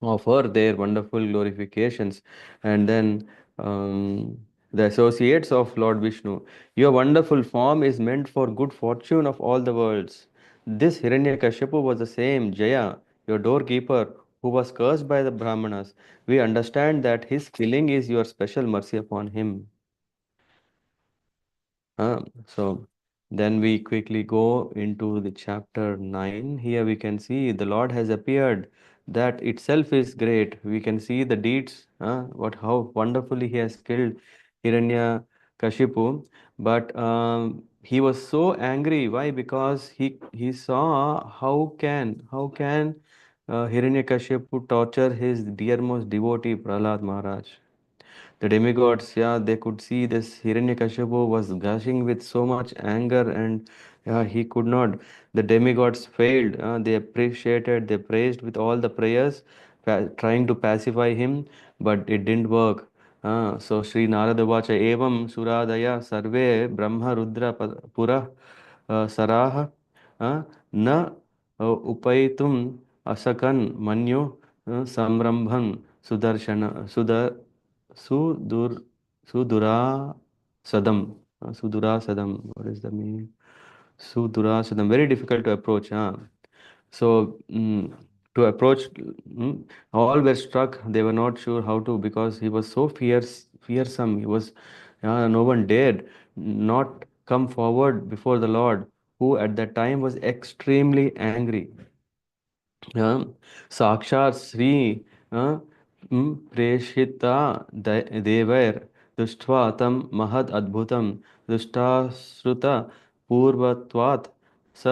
offer their wonderful glorifications. And then the associates of Lord Vishnu, your wonderful form is meant for good fortune of all the worlds. This Hiranyakashipu was the same Jaya, your doorkeeper, who was cursed by the Brahmanas. We understand that his killing is your special mercy upon him. So then we quickly go into the chapter 9. Here we can see the Lord has appeared. That itself is great. We can see the deeds, what how wonderfully he has killed Hiranya Kashipu. But he was so angry. Why? Because he saw how can Hiranyakashipu torture his dearmost devotee Prahlad Maharaj. The demigods, yeah, they could see this Hiranyakashipu was gushing with so much anger, and yeah, he could not. The demigods failed. They appreciated, they praised with all the prayers, trying to pacify him, but it didn't work. So Sri Narada Vacha Evam Suradaya Sarve Brahma Rudra Pura Saraha Na Upaitum Asakan Manyu Samrambhan Sudur Sudurasadam. Sudurasadam. What is the meaning? Sudurasadam. Very difficult to approach. So to approach, all were struck. They were not sure how to because he was so fearsome. He was, no one dared not come forward before the Lord, who at that time was extremely angry. हाँ, साक्षात् श्री प्रेषिता देवैर दृष्ट्वा तं महद् अद्भुतं दृष्टाश्रुत पूर्वत्वात् स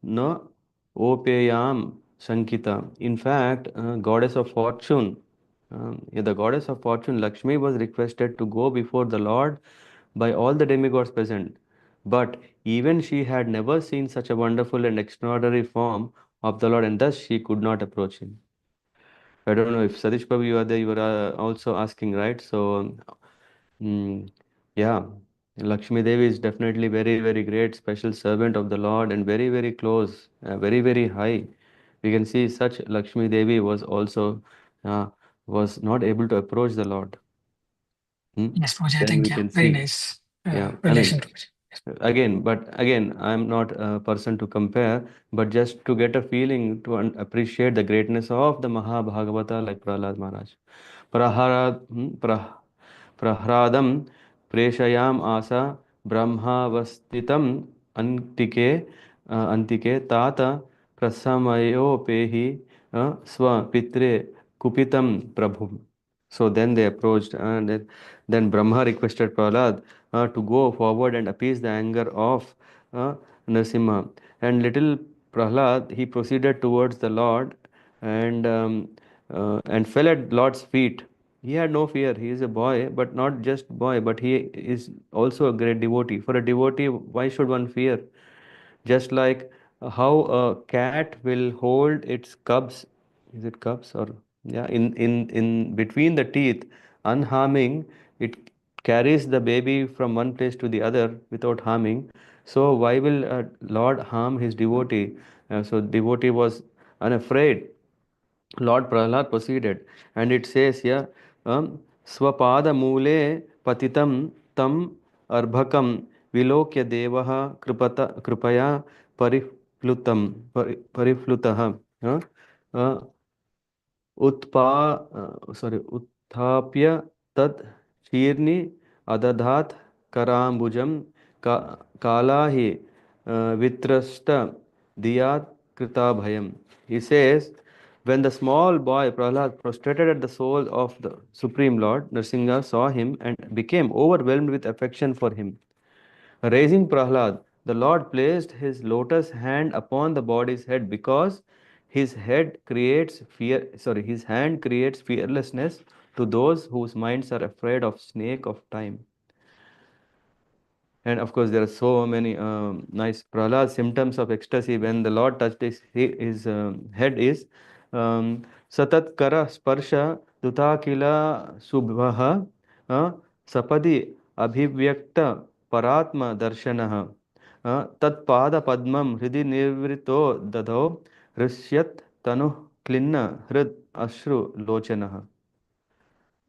न ओपेयाम shankita. In fact, goddess of fortune, yeah, the goddess of fortune Lakshmi was requested to go before the Lord by all the demigods present. But even she had never seen such a wonderful and extraordinary form of the Lord, and thus she could not approach him. I don't know if Sadish Prabhu, you are there, you were also asking, right? So, mm, yeah, Lakshmi Devi is definitely very, very great, special servant of the Lord, and very, very close, very, very high. We can see such Lakshmi Devi was also uh, was not able to approach the Lord. Yes, Pooja, I Then think, we yeah, can very see, nice yeah, I relation mean, to it. Yes. again, I'm not a person to compare, but just to get a feeling to appreciate the greatness of the Mahabhagavata like Prahlad Maharaj. Praharad, Prahradam Preshayam Asa Brahmavastitam Antike Antike Tata Prasamayopehi Swa Pitre Kupitam Prabhu. So then they approached, and then Brahma requested Prahlad to go forward and appease the anger of uh, Nrsimha. And little Prahlad, he proceeded towards the Lord and fell at Lord's feet. He had no fear. He is a boy, but not just boy, but he is also a great devotee. For a devotee, why should one fear? Just like how a cat will hold its cubs, is it cubs or yeah, in between the teeth, unharming, it carries the baby from one place to the other without harming. So why will Lord harm his devotee? So devotee was unafraid. Lord Prahlad proceeded, and it says here, स्वपादमूले पतितं तम् अर्भकं विलोक्य देवः कृपया परिफ्लुतः उत्थाप्य तत् शीर्णि अदधात् कराम्बुजं का काला हि वित्रस्त दियात् कृताभयम्. He says, when the small boy Prahlad prostrated at the soul of the Supreme Lord, Nrsimha saw him and became overwhelmed with affection for him. Raising Prahlad, the Lord placed his lotus hand upon the body's head because his hand creates fearlessness to those whose minds are afraid of snake of time. And of course, there are so many nice Prahlad symptoms of ecstasy when the Lord touched his head is Satat Kara Sparsha Dutakila Subhaha Sapadi Abhivyakta Paratma Darshanaha Tat Pada Padmam Hridi Nivrito Dadho Rishyat Tanu Klinna Hrid Ashru Lochanaha.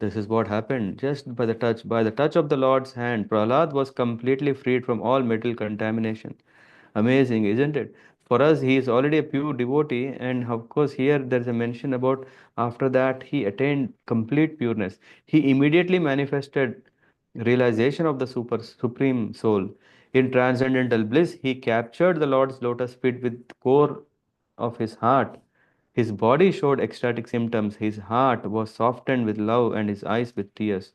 This is what happened just by the touch. By the touch of the Lord's hand, Prahlad was completely freed from all metal contamination. Amazing, isn't it? For us, he is already a pure devotee, and of course, here there is a mention about after that he attained complete pureness. He immediately manifested realization of the supreme soul. In transcendental bliss, he captured the Lord's lotus feet with core of his heart. His body showed ecstatic symptoms. His heart was softened with love and his eyes with tears.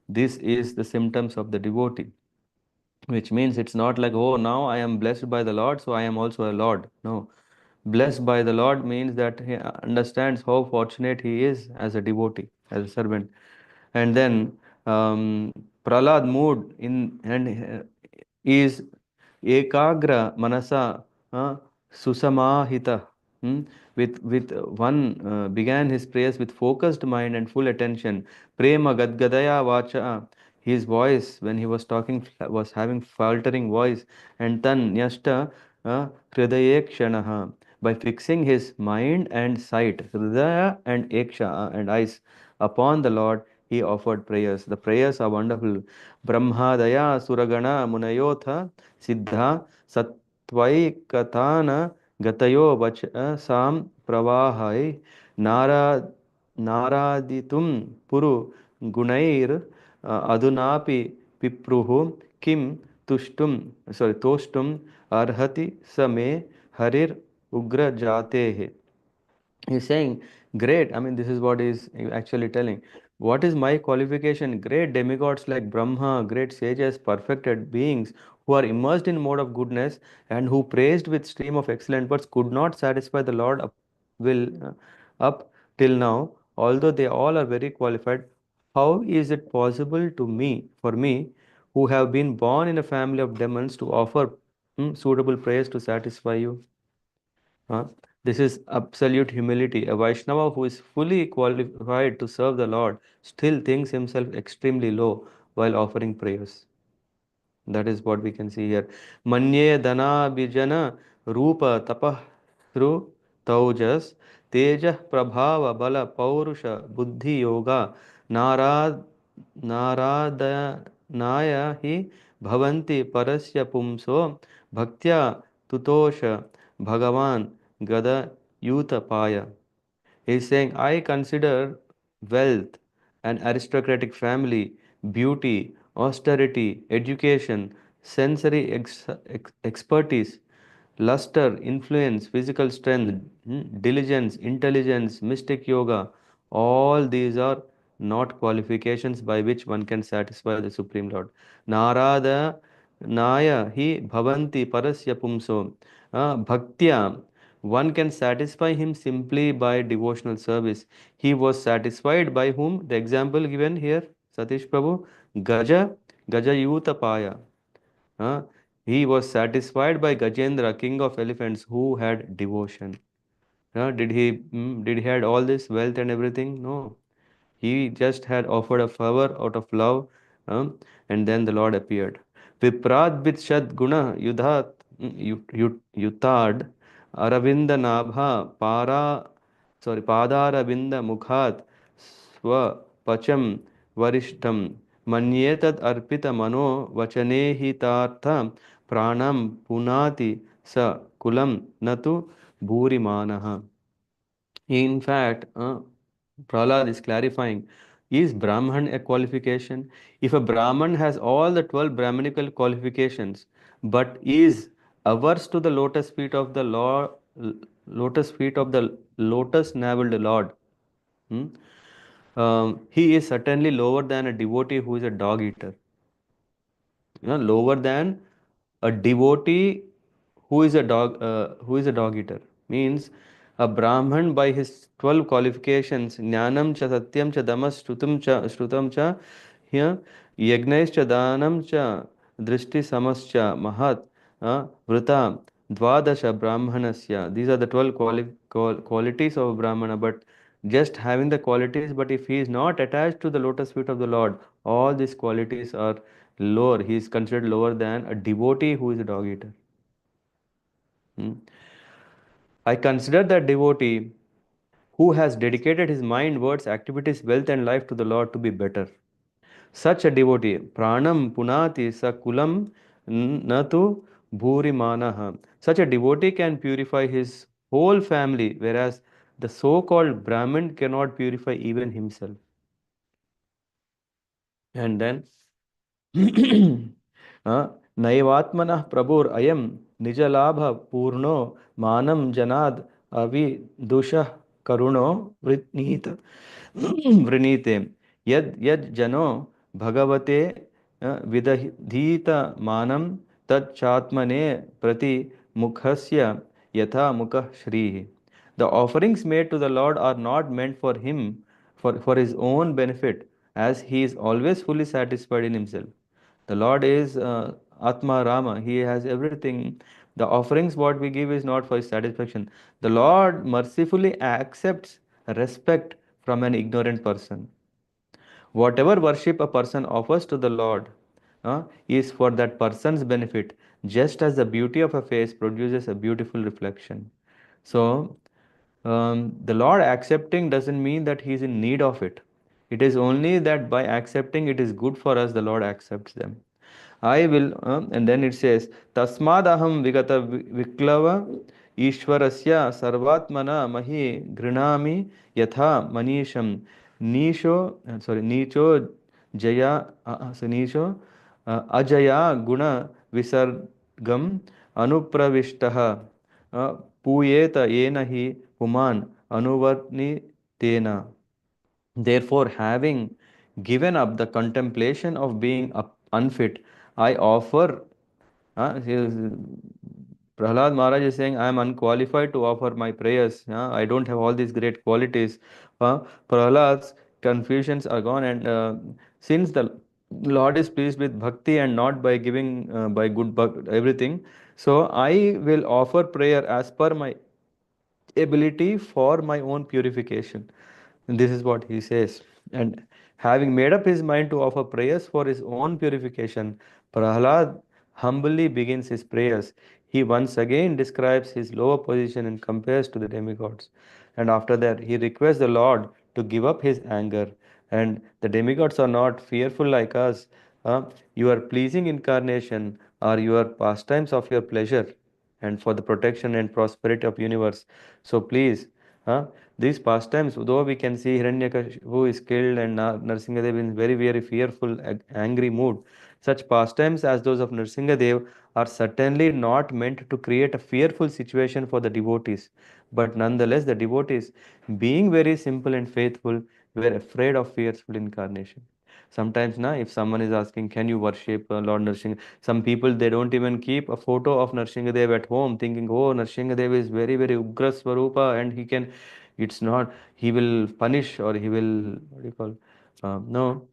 This is the symptoms of the devotee, which means it's not like, oh, now I am blessed by the Lord, so I am also a Lord. No. Blessed by the Lord means that he understands how fortunate he is as a devotee, as a servant. And then Prahlad moved in and is ekagra manasa susamahita. With one began his prayers with focused mind and full attention. Prema gadgadaya vacha. His voice, when he was talking, was having faltering voice. And tan nyashta hridaye kshanaha. By fixing his mind and sight, hridaya and eksha and eyes upon the Lord, he offered prayers. The prayers are wonderful. Brahmadaya suragana munayotha siddha sattvaikatana gatayo vachasam pravahai nara naraditum puru gunair adunapi pipruhu kim toshtum arhati same harir ugra jatehe. He's saying, great. I mean, this is what he's actually telling. What is my qualification? Great demigods like Brahma, great sages, perfected beings who are immersed in mode of goodness and who praised with stream of excellent words could not satisfy the Lord up till now. Although they all are very qualified, how is it possible to me, for me, who have been born in a family of demons, to offer suitable praise to satisfy you? Huh? This is absolute humility. A Vaishnava who is fully qualified to serve the Lord still thinks himself extremely low while offering prayers. That is what we can see here. Manye dana bijana rupa tapah thru taujas teja prabhava bala paurusha buddhi yoga narad naradhanaya hi bhavanti parasya pumso bhaktya tutosha bhagavan gada yutapaya. He is saying, I consider wealth, an aristocratic family, beauty, austerity, education, sensory expertise, luster, influence, physical strength, diligence, intelligence, mystic yoga. All these are not qualifications by which one can satisfy the Supreme Lord. Narada Naya hi bhavanti parasya pumso. Bhaktya. One can satisfy him simply by devotional service. He was satisfied by whom? The example given here, Satish Prabhu, Gajayutapaya. Uh, he was satisfied by Gajendra, king of elephants, who had devotion. Did he had all this wealth and everything? No. He just had offered a favor out of love, and then the Lord appeared. Viprad bit shad guna yutad aravinda nabha para sorry padaravinda mukhat swa pacham वरिष्ठं मन्येतद् अर्पितमनो वचने हितार्थं प्राणं पुनाति स कुलं न तु भूरिमानः. In fact, Prahlad is clarifying, is Brahman a qualification? If a Brahman has all the 12 Brahmanical qualifications, but is averse to the lotus feet of the Lord, lotus feet of the lotus-naveled Lord, hmm, he is certainly lower than a devotee who is a dog eater. Lower than a devotee who is a dog eater means a brahman by his 12 qualifications jnanam cha satyam cha damas shrutam cha here yagnais cha danam cha drishti samascha mahat vrita dvadasha brahmanasya. These are the 12 qualities of a brahmana, but just having the qualities, but if he is not attached to the lotus feet of the Lord, all these qualities are lower. He is considered lower than a devotee who is a dog eater. Hmm. I consider that devotee who has dedicated his mind, words, activities, wealth, and life to the Lord to be better. Such a devotee, pranam punati sakulam natu bhuri manaha. Such a devotee can purify his whole family, whereas the so-called Brahmin cannot purify even himself. And then नैवात्मनः प्रभुरयं निजलाभपूर्णो मानं जनाद् अविदुषः करुणो वृणीत वृणीते यद् यद् जनो भगवते विदधीत मानं तच्चात्मने प्रति मुखस्य यथा मुखः श्रीः. The offerings made to the Lord are not meant for him, for his own benefit, as he is always fully satisfied in himself. The Lord is Atma Rama. He has everything. The offerings what we give is not for his satisfaction. The Lord mercifully accepts respect from an ignorant person. Whatever worship a person offers to the Lord is for that person's benefit, just as the beauty of a face produces a beautiful reflection. So, the Lord accepting doesn't mean that He is in need of it. It is only that by accepting it is good for us, the Lord accepts them. I will, and then it says, Tasmadaham vigata viklava Ishwarasya sarvatmana mahi grinami yatha manisham nicho jaya, nisho ajaya guna visargam anupravishtaha puyeta yena hi puman anuvarni tena. Therefore, having given up the contemplation of being unfit, I offer. Prahlad Maharaj is saying, I am unqualified to offer my prayers. I don't have all these great qualities. Prahlad's confusions are gone, and since the Lord is pleased with bhakti and not by giving by good everything, so I will offer prayer as per my ability for my own purification. And this is what he says. And having made up his mind to offer prayers for his own purification, Prahlad humbly begins his prayers. He once again describes his lower position and compares to the demigods. And after that, he requests the Lord to give up his anger. And the demigods are not fearful like us. Your pleasing incarnation are your pastimes of your pleasure and for the protection and prosperity of universe. So please, these pastimes, though we can see Hiranyakashipu is killed and Nrsimhadev in very, very fearful, angry mood, such pastimes as those of Nrsimhadev are certainly not meant to create a fearful situation for the devotees. But nonetheless, the devotees, being very simple and faithful, were afraid of fearful incarnation. Sometimes, if someone is asking, can you worship Lord Nrsimha? Some people, they don't even keep a photo of Nrsimhadev at home, thinking, oh, Nrsimhadev is very, very Ugra Swarupa and he can, it's not, he will punish or he will, what do you call, no.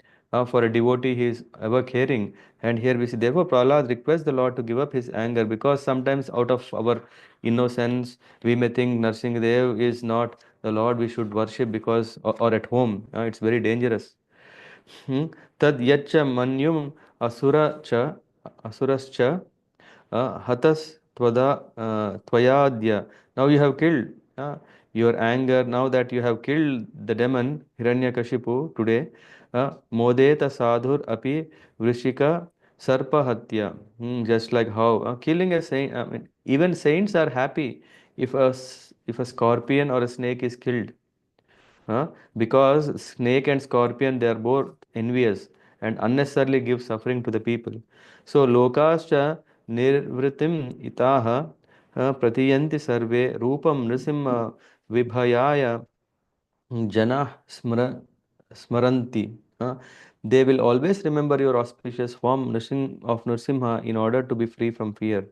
For a devotee, he is ever caring. And here we see, therefore, Prahlad requests the Lord to give up his anger because sometimes out of our innocence, we may think Nrsimhadev is not the Lord we should worship because, or at home. It's very dangerous. तद यच्च मन्युम असुर च असुरश्च hatas tvada tvayadya. Now you have killed your anger. Now that you have killed the demon Hiranyakashipu today, Modeta sadhur api vrishika sarpahatya. Just like how killing a saint, I mean, even saints are happy if if a scorpion or a snake is killed. Huh? Because snake and scorpion they are both envious and unnecessarily give suffering to the people. So lokascha nirvritim itaha pratiyanti sarve rupam nrisimha vibhayaya Jana Smaranti. They will always remember your auspicious form of Nrsimha in order to be free from fear.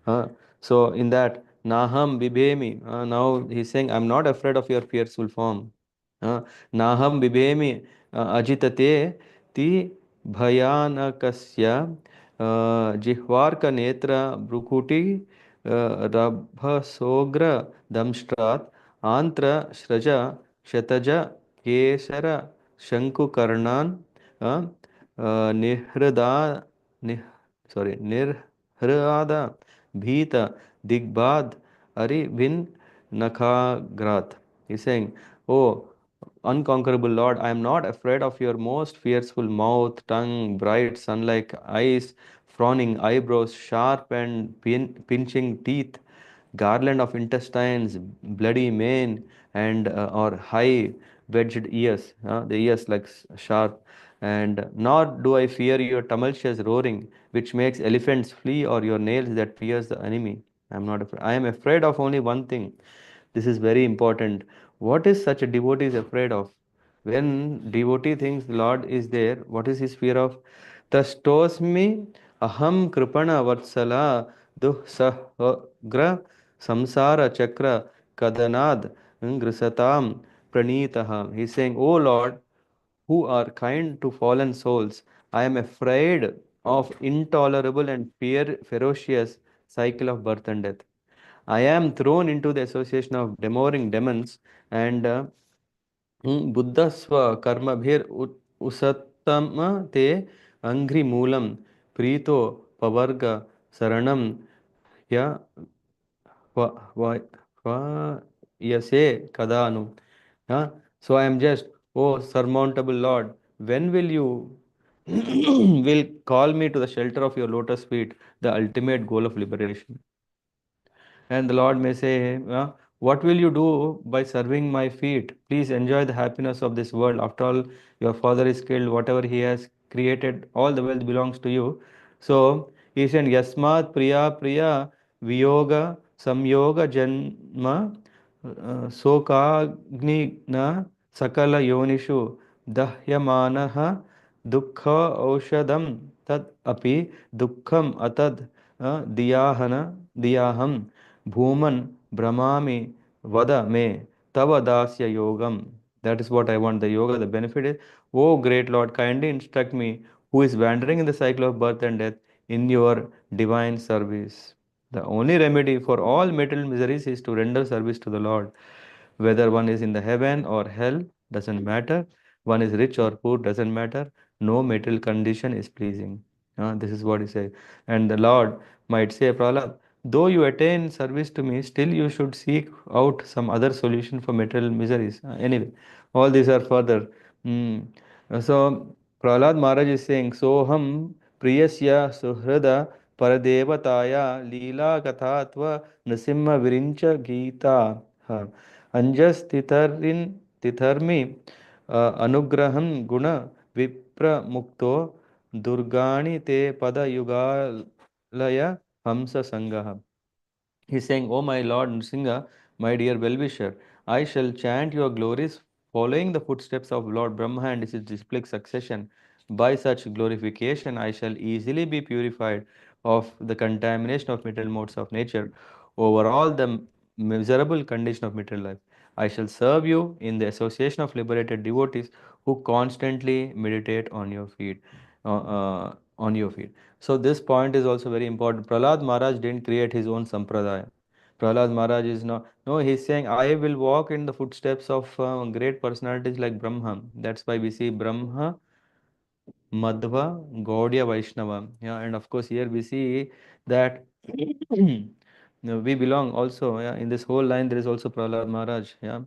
Uh, so in that Naham Bibhemi, now he's saying, I'm not afraid of your fearful form. Uh, Naham Bibhemi Ajitate Ti Bhayanakasya Jihvarka Netra Brukuti Rabhasogra Damstrat Antra Shraja Shataja Kesara Shankukarnan Nihrada Nih, sorry Nirhrada Bhita Digbad Ari Vin Nakhagrat. He's saying, oh, unconquerable Lord, I am not afraid of your most fearful mouth, tongue, bright sun-like eyes, frowning eyebrows, sharp and pinching teeth, garland of intestines, bloody mane, and or high wedged ears, the ears like sharp. And nor do I fear your tumultuous roaring, which makes elephants flee, or your nails that pierce the enemy. I am not afraid. I am afraid of only one thing. This is very important. What is such a devotee is afraid of? When devotee thinks the Lord is there, what is his fear of? Tastosmi aham kripana vatsala duhsahagra samsara chakra kadanad ngrisatam pranitaha. He's saying, oh Lord, who are kind to fallen souls, I am afraid of intolerable and ferocious cycle of birth and death. I am thrown into the association of devouring demons and Buddhasva karmabhir usattama te angri moolam prito pavarga saranam ya va va va yase kadanu. Huh? So I am just, oh surmountable Lord, when will you will call me to the shelter of your lotus feet, the ultimate goal of liberation? And the Lord may say, what will you do by serving my feet? Please enjoy the happiness of this world. After all, your father is killed, whatever he has created, all the wealth belongs to you. So he said, Yasmat Priya Priya Viyoga Samyoga Janma Sokagni na Sakala Yonishu Dahyamanaha Dukha Aushadam Tad Api Dukham Atad Diyahana Diyaham Bhuman Brahmami Vada Me Tava Dasya Yogam. That is what I want. The yoga, the benefit is, oh great Lord, kindly instruct me who is wandering in the cycle of birth and death in your divine service. The only remedy for all material miseries is to render service to the Lord. Whether one is in the heaven or hell doesn't matter. One is rich or poor doesn't matter. No material condition is pleasing. This is what he says. And the Lord might say, Prahlad, though you attain service to me, still you should seek out some other solution for material miseries. Anyway, all these are further. Mm. So Prahlad Maharaj is saying, Soham Priyasya Suhrada Paradevataya Leela Kathatva Nrsimha Virincha Gita. अंजस तिथर्मि अनुग्रहं गुण विप्र मुक्तो दुर्गाणि ते पद युगालय हंस संगः. He's saying, oh my Lord Nrsimha, my dear well-wisher, I shall chant your glories following the footsteps of Lord Brahma and his disciplic succession. By such glorification, I shall easily be purified of the contamination of material modes of nature, over all the miserable condition of material life. I shall serve you in the association of liberated devotees who constantly meditate on your feet. On your feet. So this point is also very important. Prahlad Maharaj didn't create his own sampradaya. Prahlad Maharaj is not, no, he's saying, I will walk in the footsteps of great personalities like Brahma. That's why we see Brahma, Madhva, Gaudiya, Vaishnava. Yeah, and of course, here we see that we belong also. Yeah, in this whole line, there is also Prahlad Maharaj. Yeah.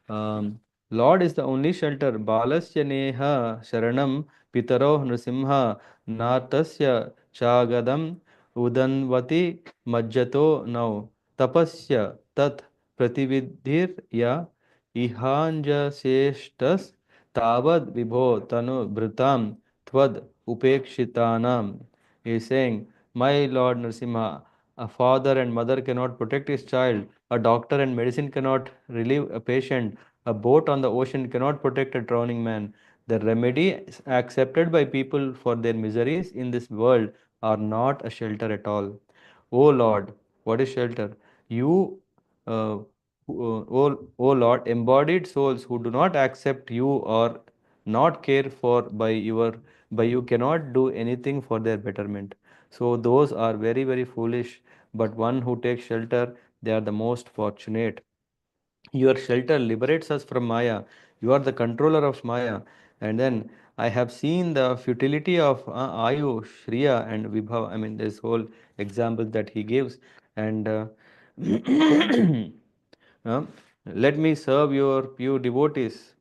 Um, Lord is the only shelter. Balasya neha sharanam pitaro nrsimha natasya chagadam udanvati majjato now tapasya tat pratividhir ya ihanjaseshtas tavad vibho tanu bhritam tvad upekshitanam. He is saying, my Lord Nrsimha, a father and mother cannot protect his child, a doctor and medicine cannot relieve a patient, a boat on the ocean cannot protect a drowning man. The remedies accepted by people for their miseries in this world are not a shelter at all. O Lord, what is shelter? You, o Lord, embodied souls who do not accept you or not care for by you cannot do anything for their betterment. So those are very, very foolish. But one who takes shelter, they are the most fortunate. Your shelter liberates us from Maya. You are the controller of Maya. And then I have seen the futility of Ayu, Shriya, and Vibhav. I mean, this whole example that he gives. And uh, let me serve your pure devotees.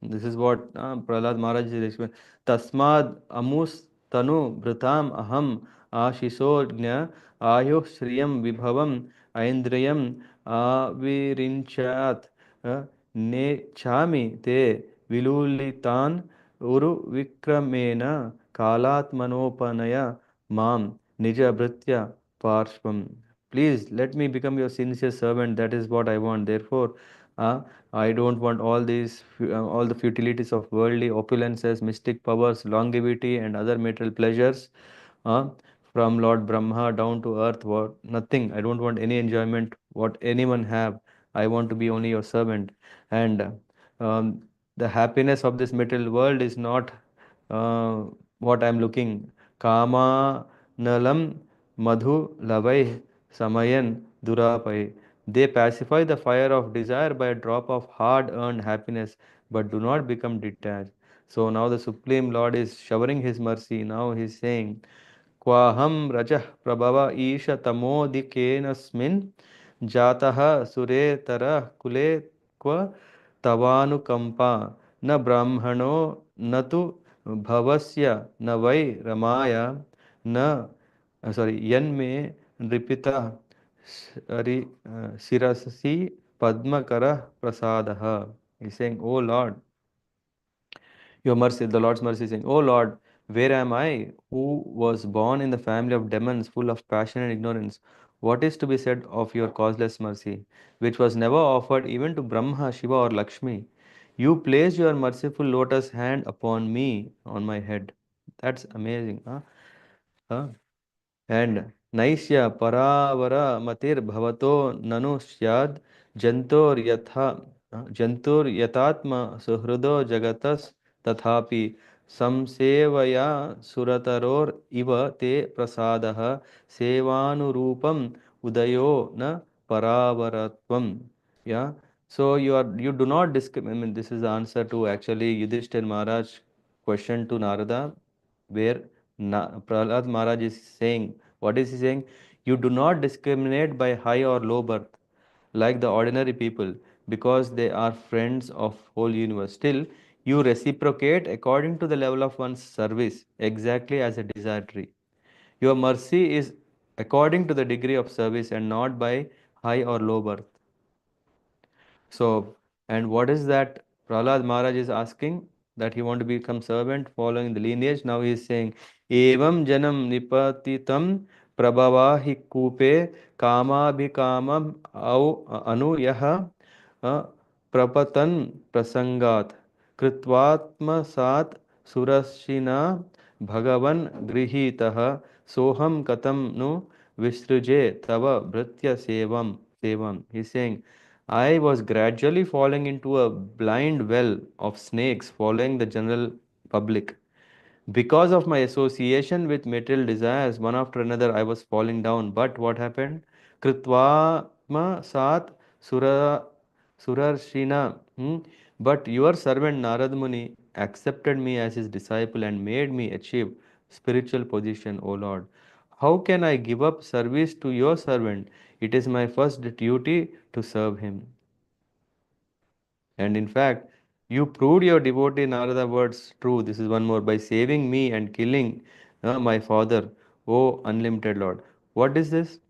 This is what Prahlad Maharaj is explaining. Tasmad amus tanu bhritam aham ashisognya ayuh shriyam vibhavam aindriyam avirinchat ne chami te vilulitan uru vikramena kalatmanopanaya mam nija bhritya parshvam. Please let me become your sincere servant. That is what I want. Therefore, I don't want all the futilities of worldly opulences, mystic powers, longevity, and other material pleasures. Uh, from Lord Brahma down to earth, what nothing. I don't want any enjoyment. What anyone have, I want to be only your servant. And the happiness of this material world is not uh, what I'm looking. Kama nalam madhu lavai samayan durapai. They pacify the fire of desire by a drop of hard earned happiness, but do not become detached. So now the Supreme Lord is showering His mercy. Now He is saying, क्वाहं रजः प्रभव ईश तमोदिकेनस्मिन् जातः सुरेतरः कुले क्व तवानुकम्पा न ब्राह्मणो न तु भवस्य न वै रमाय न यन्मे नृपितः शिरसि पद्मकरः प्रसादः. He's saying, oh Lord, your mercy, the Lord's mercy, saying, oh Lord, where am I, who was born in the family of demons, full of passion and ignorance? What is to be said of your causeless mercy, which was never offered even to Brahma, Shiva, or Lakshmi? You placed your merciful lotus hand upon me, on my head. That's amazing. Huh? Huh? And Naisya Paravara Matir Bhavato Nanu Syad Jantor Yatha Jantur Yatatma Suhrudo Jagatas Tathapi Samsevaya Surataror Iva Te Prasadaha Sevanurupam Udayo Na Paravaratvam. Yeah. So you do not discriminate. I mean, this is the answer to actually Yudhishthir Maharaj question to Narada, where Prahlad Maharaj is saying, what is he saying? You do not discriminate by high or low birth like the ordinary people because they are friends of whole universe. Still, you reciprocate according to the level of one's service, exactly as a desire tree. Your mercy is according to the degree of service and not by high or low birth. So, and what is that Prahlad Maharaj is asking? That he want to become servant following the lineage. Now he is saying, Evam janam nipatitam prabhava hi kupe kama bhikamam au anu yaha prapatan prasangat कृत्वात्म सात सुरशिना भगवन गृहीतः सोहम कथम नु विसृजे तव भृत्य सेवम. He's saying, I was gradually falling into a blind well of snakes following the general public. Because of my association with material desires, one after another, I was falling down. But what happened? Kritva sat sura surarshina. But your servant Narad Muni accepted me as his disciple and made me achieve spiritual position, O Lord. How can I give up service to your servant? It is my first duty to serve him. And in fact, You proved your devotee Narada words true. This is one more. By saving me and killing my father, O unlimited Lord. What is this?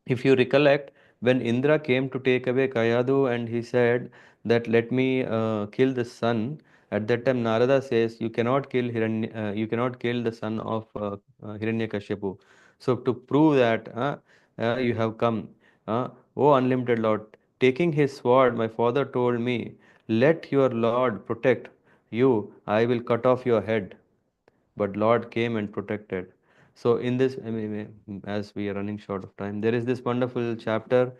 If you recollect, when Indra came to take away Kayadu and he said that let me kill the son, at that time Narada says you cannot kill the son of Hiranyakashipu. So to prove that you have come, O unlimited Lord, taking his sword, my father told me, let your Lord protect you, I will cut off your head, but Lord came and protected. So in this, I mean, as we are running short of time, there is this wonderful chapter.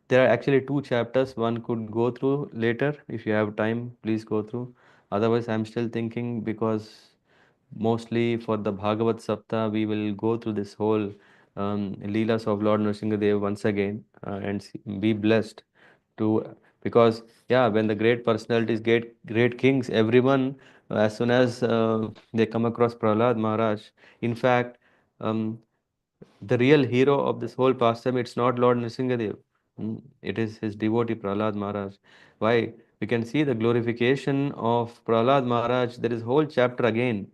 There are actually two chapters. One could go through later if you have time. Please go through. Otherwise, I'm still thinking because mostly for the Bhagavat Sapta, we will go through this whole Leelas of Lord Nrsimhadev once again and be blessed to because yeah, when the great personalities, great kings, everyone as soon as they come across Prahlad Maharaj, in fact, um, the real hero of this whole pastime, it's not Lord Nrsimhadev. It is his devotee Prahlad Maharaj. Why? We can see the glorification of Prahlad Maharaj. There is whole chapter again.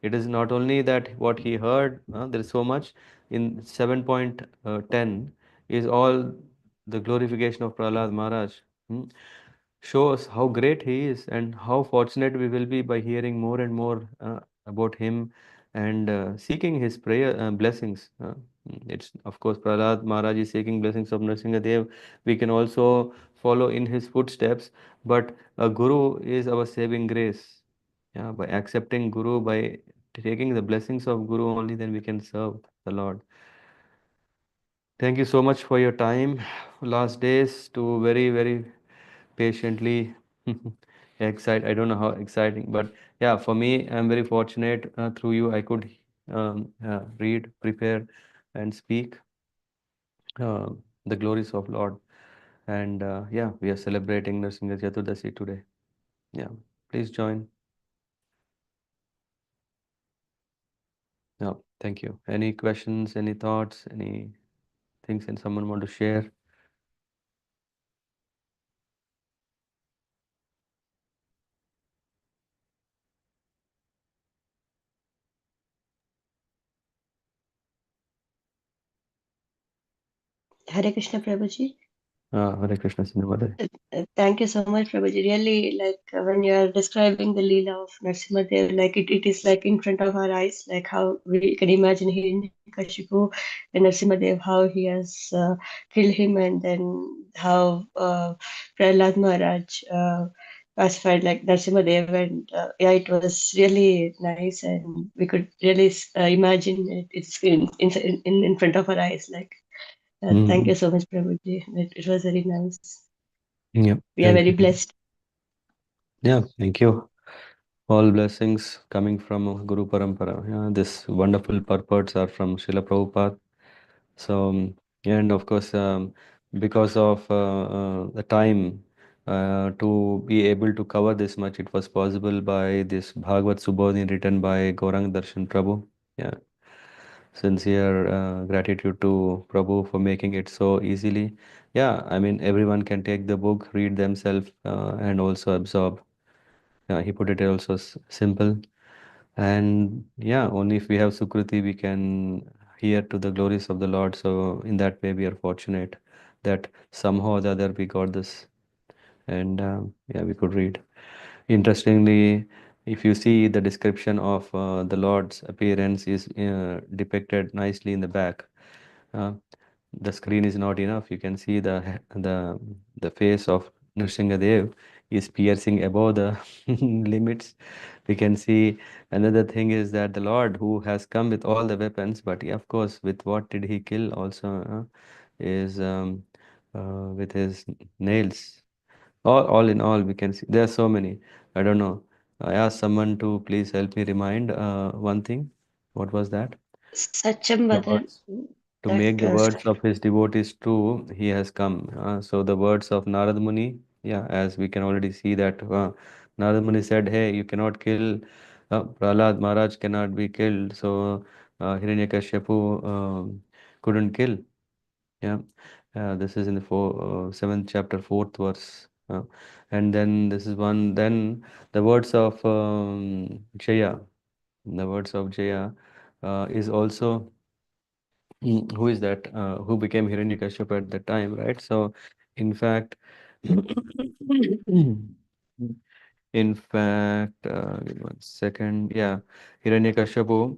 It is not only that what he heard, there is so much. In 7.10 is all the glorification of Prahlad Maharaj. Hmm, shows how great he is and how fortunate we will be by hearing more and more about him and seeking his prayer blessings. It's of course Prahlad Maharaj is seeking blessings of Nrsimhadev. We can also follow in his footsteps, but a guru is our saving grace. Yeah, by accepting guru, by taking the blessings of guru only, then we can serve the Lord. Thank you so much for your time. Last days to very patiently excite. I don't know how exciting, but yeah, for me, I'm very fortunate. Through you, I could read, prepare, and speak uh, the glories of Lord. And yeah, we are celebrating Nrsimha Caturdasi today. Yeah, please join. Yeah, thank you. Any questions? Any thoughts? Any things that someone want to share? Hare Krishna, Prabhuji. Hare Krishna, Sinhamade. Thank you so much, Prabhuji. Really, like when you are describing the Leela of Nrsimhadev, like it is like in front of our eyes, like how we can imagine Hiranyakashipu and Nrsimhadev, how he has killed him, and then how Prahlad Maharaj pacified like Nrsimhadev, and yeah, it was really nice, and we could really imagine it. It's in front of our eyes, like. Thank you Mm. so much, Prabhuji. It was very nice. Yeah, We are thank very you. blessed. Yeah, thank you. All blessings coming from Guru Parampara. Yeah, this wonderful purports are from Srila Prabhupada. So, and of course, because of the time to be able to cover this much, it was possible by this Bhagavad Subodhi written by Gaurang Darshan Prabhu. Yeah, sincere gratitude to Prabhu for making it so easily. Yeah, I mean, everyone can take the book, read themselves, and also absorb. Yeah, he put it also simple. And yeah, only if we have Sukruti, we can hear to the glories of the Lord. So in that way, we are fortunate that somehow or the other we got this. And yeah, we could read. Interestingly, if you see the description of the Lord's appearance is depicted nicely in the back. Uh, the screen is not enough. You can see the face of Nrsimhadev is piercing above the limits. We can see another thing is that the Lord who has come with all the weapons, but of course, with what did he kill also is with his nails. All in all, we can see there are so many. I don't know. I asked someone to please help me remind one thing. What was that? Sacham The Vadan, words. To that make the words of his devotees true, he has come. So the words of Narad Muni, yeah, as we can already see that Narad Muni said, "Hey, you cannot kill Prahlad Maharaj cannot be killed." So Hiranyakashipu couldn't kill. Yeah, this is in the seventh chapter, fourth verse. Uh, and then this is one. Then the words of Jaya, the words of Jaya is also who is that? Who became Hiranyakashipu at that time, right? So, in fact, in fact, give me 1 second. Yeah, Hiranyakashipu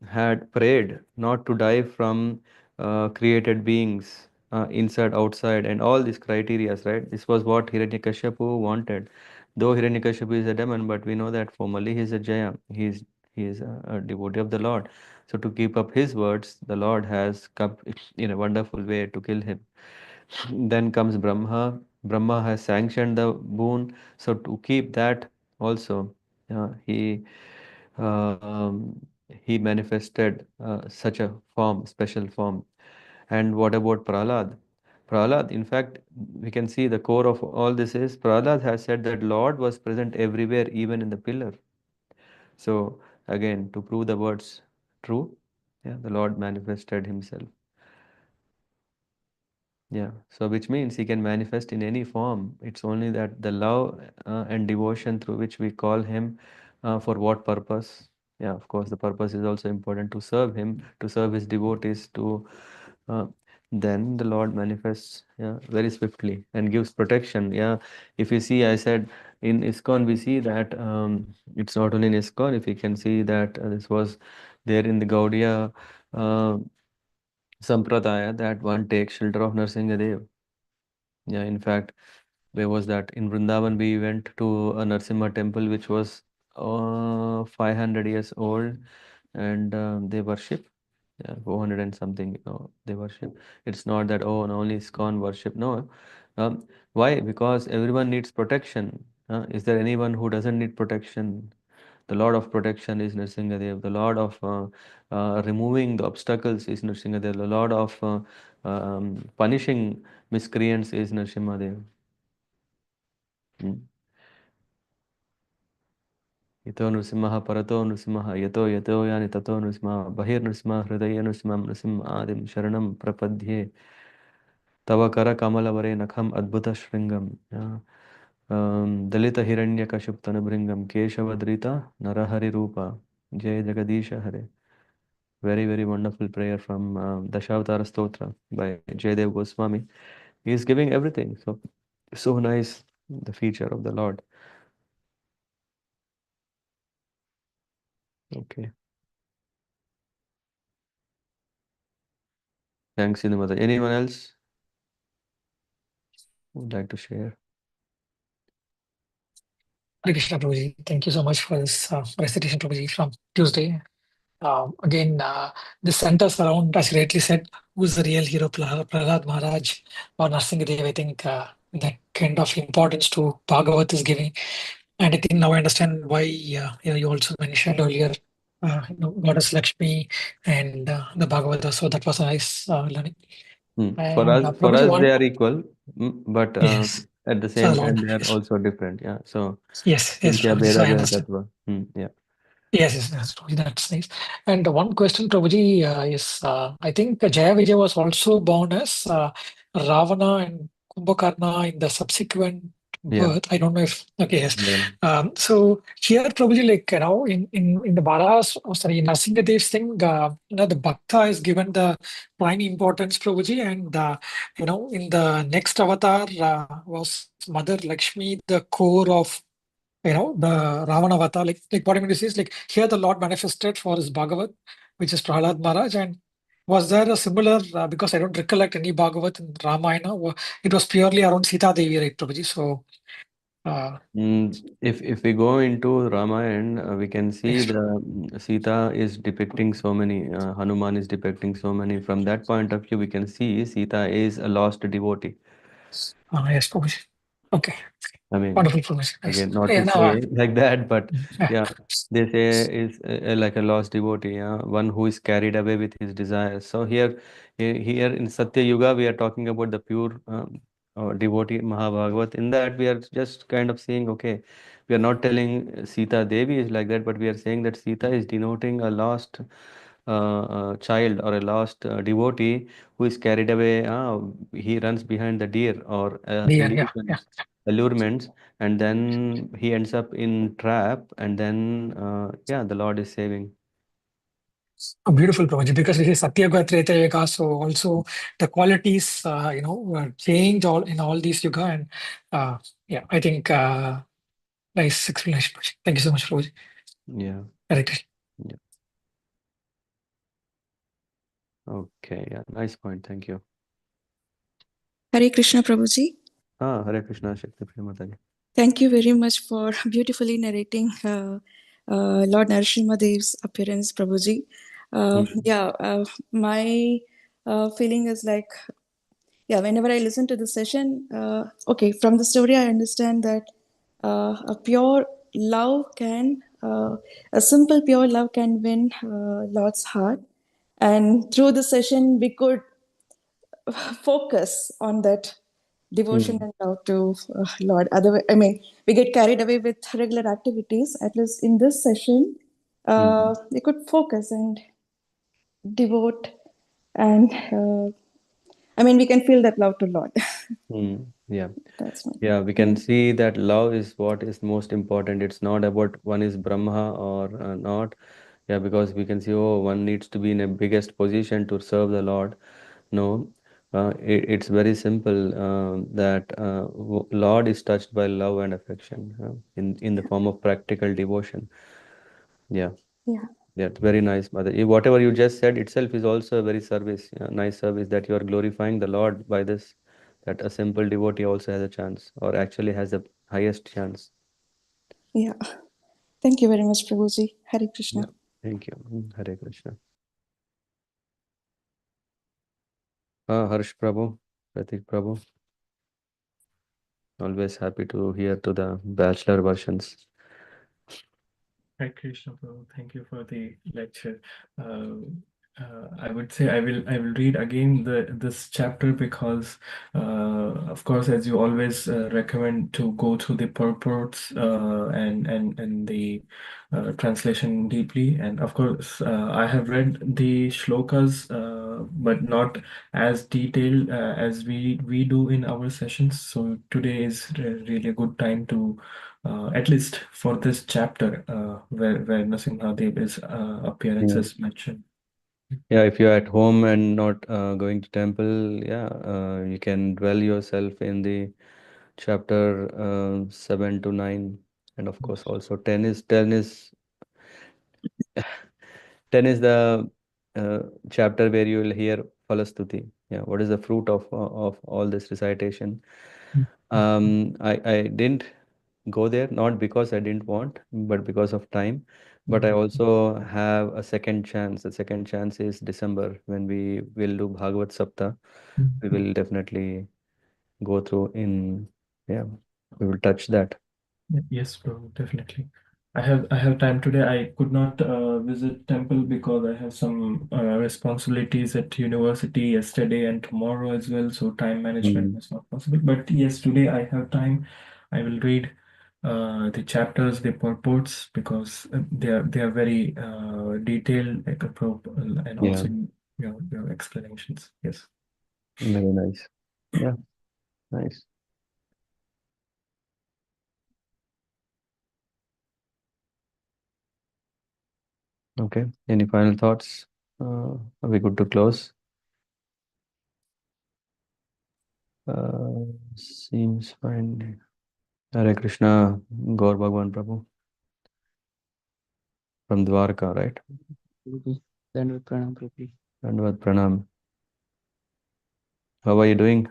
had prayed not to die from created beings, inside, outside, and all these criterias, right? This was what Hiranyakashipu wanted. Though Hiranyakashipu is a demon, but we know that formally he is a Jaya. He is a devotee of the Lord. So to keep up his words, the Lord has come in a wonderful way to kill him. Then comes Brahma. Brahma has sanctioned the boon. So to keep that also, he he manifested such a form, special form. And what about Prahlad? Prahlad, in fact, we can see the core of all this is Prahlad has said that Lord was present everywhere, even in the pillar. So again, to prove the words true, yeah, the Lord manifested himself. Yeah, so which means he can manifest in any form. It's only that the love and devotion through which we call him, for what purpose? Yeah, of course, the purpose is also important to serve him, to serve his devotees, to uh, then the Lord manifests, yeah, very swiftly and gives protection. Yeah, if you see, I said in ISKCON we see that it's not only in ISKCON. If you can see that this was there in the Gaudiya uh, Sampradaya, that one takes shelter of Nrsimhadev. Yeah, in fact, there was that in Vrindavan we went to a Nrsimha temple which was 500 years old, and they worship, yeah, 400 and something, they worship. It's not that, oh, no, only ISKCON worship. No. Why? Because everyone needs protection. Is there anyone who doesn't need protection? The Lord of protection is Nrsimhadev. The Lord of removing the obstacles is Nrsimhadev. The Lord of punishing miscreants is Nrsimhadev. Hmm. Ito Nrsimha Parato Nrsimha Yato Yato Yani Tato Nrsimha Bahir Nrsimha Hridaya Nrsimha Nrsimha Adim Sharanam Prapadye Tava Kara Kamalavare Nakham Adbhuta Shringam. Yeah. Dalita Hiranyakaship Tanabringam Keshavadrita Narahari Rupa Jai Jagadisha Hare. Very, very wonderful prayer from Dashavatara Stotra by Jaydev Goswami. He is giving everything. So, so nice, the feature of the Lord. Okay. Thanks, Indumata. Anyone else would like to share? Hare Krishna, Prabhuji. Thank you so much for this recitation, Prabhuji, from Tuesday. Again, this centers around, as you rightly said, who's the real hero, Prahlad Maharaj or Nrsimhadev. I think that kind of importance to Bhagavat is giving. And I think now I understand why you also mentioned earlier, Goddess Lakshmi and the Bhagavata. So that was a nice learning. For And us, for Prabhuji, us, one, they are equal, but yes, at the for the same Lord, time, they are yes, also different. Yeah. So, yes, Kintya Prabhuji. So Beda I Beda understand. Tattva. Yeah. Yes, Prabhuji, that's nice. And one question, Prabhuji, is I think Jaya Vijay was also born as Ravana and Kumbhakarna in the subsequent Yeah. birth. I don't know if, okay, yes. Yeah. So here, Prabhuji, like, in the Bharas, oh, sorry, in Nrsimhadev's thing, the Bhakta is given the prime importance, Prabhuji, and, in the next avatar was Mother Lakshmi, the core of the Ravanavata, like what I mean to say is like here the Lord manifested for his Bhagavat, which is Prahlad Maharaj. And was there a similar, because I don't recollect any Bhagavat in Ramayana, it was purely around Sita Devi, right, Prabhuji? So, If we go into Ramayana, we can see yes, the Sita is depicting so many, Hanuman is depicting so many. From that point of view, we can see Sita is a lost devotee. yes, Prabhuji. Okay, I mean, wonderful, Prabhuji. Nice. again, not Yeah, to no, say like that, but yeah, yeah, they say is like a lost devotee, yeah, one who is carried away with his desires. So here in Satya Yuga, we are talking about the pure devotee Mahabhagavat. In that, we are just kind of saying, okay, we are not telling Sita Devi is like that, but we are saying that Sita is denoting a lost child or a lost devotee who is carried away. He runs behind the deer or Dear, yeah, yeah. illusions, allurements, and then he ends up in trap, and then yeah, the Lord is saving. A beautiful Prabhuji, because this is Satyuga, Treta Yuga, so also the qualities, change all in all these yuga, and yeah, I think nice explanation, Prabhuji. Thank you so much, Prabhuji. Yeah. Hare Krishna. Yeah. Okay. Yeah. Nice point. Thank you. Hare Krishna, Prabhuji. Hare Krishna, Shakti Priya Mataji. Thank you very much for beautifully narrating Lord Nrsimha Dev's appearance, Prabhuji. Yeah, my feeling is like, yeah, whenever I listen to the session, okay, from the story, I understand that a pure love can, a simple pure love can win Lord's heart. And through the session, we could focus on that devotion and love to Lord. Otherwise, I mean, we get carried away with regular activities. At least in this session, we could focus and devote, and I mean, we can feel that love to Lord. Yeah. That's my Yeah, we can see that love is what is most important. It's not about one is Brahma or not. Yeah, because we can see, oh, one needs to be in a biggest position to serve the Lord. No, it's very simple that Lord is touched by love and affection in the form of practical devotion. Yeah. yeah. Yeah, very nice, Mother. Whatever you just said itself is also a very service, nice service that you are glorifying the Lord by this, that a simple devotee also has a chance, or actually has the highest chance. Yeah. Thank you very much, Prabhuji. Hare Krishna. Yeah, thank you. Hare Krishna. Harsh Prabhu, Pratik Prabhu, always happy to hear to the bachelor versions. Hare Krishna, Prabhu. Thank you for the lecture. I would say I will read again this chapter because, of course, as you always recommend to go through the purports and the translation deeply. And of course, I have read the shlokas, but not as detailed as we do in our sessions. So today is really a good time to at least for this chapter where Nrsimha Dev's appearance Yeah. is mentioned. Yeah, if you're at home and not going to temple, yeah, you can dwell yourself in the chapter 7 to 9, and of course also 10 is the chapter where you will hear Falastuti. Yeah, what is the fruit of all this recitation? I didn't go there, not because I didn't want, but because of time. But I also have a second chance. The second chance is December when we will do Bhagavat-sevayā. We will definitely go through yeah, we will touch that. Yes, bro, definitely. I have time today. I could not visit temple because I have some responsibilities at university yesterday and tomorrow as well. So time management was not possible. But yes, today I have time. I will read the chapters, the purports, because they are very detailed, like and Yeah, also your explanations. Yes. very nice. Yeah, nice. Okay. Any final thoughts? Are we good to close? Seems fine. Hare Krishna, Gaur Bhagwan Prabhu from Dwarka, right? Guruji, Dandavat Pranam, Prabhuji. Dandavad Pranam. How are you doing?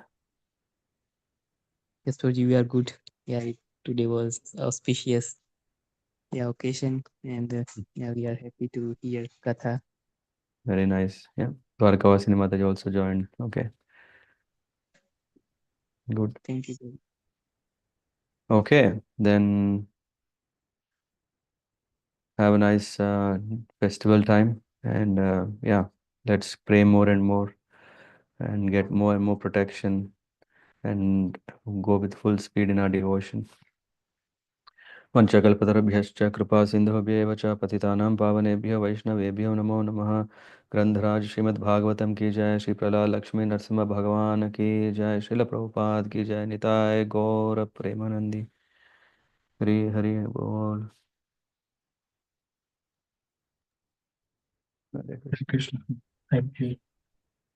Yes, Prabhuji, we are good. Yeah, today was auspicious occasion, and yeah, we are happy to hear Katha. Very nice. Yeah. Dwarka Vasini Mataji also joined. Okay. Good. Thank you, Prabhuji. Okay. Then have a nice festival time. And yeah, let's pray more and more and get more and more protection and go with full speed in our devotion. पंचकल्पतरुभ्यश्च कृपा सिन्धुभ्येव च पतितानां पावनेभ्यो वैष्णवेभ्यो नमो नमः। ग्रंथराज श्रीमद् भागवतम की जय। श्री प्रहलाद लक्ष्मी नरसिम्हा भगवान की जय। श्रील प्रभुपाद की जय। निताय गौर प्रेमानंदी। हरि हरि बोल। हरे Hare Krishna. Krishna. Thank you.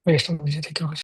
Wait, thank you.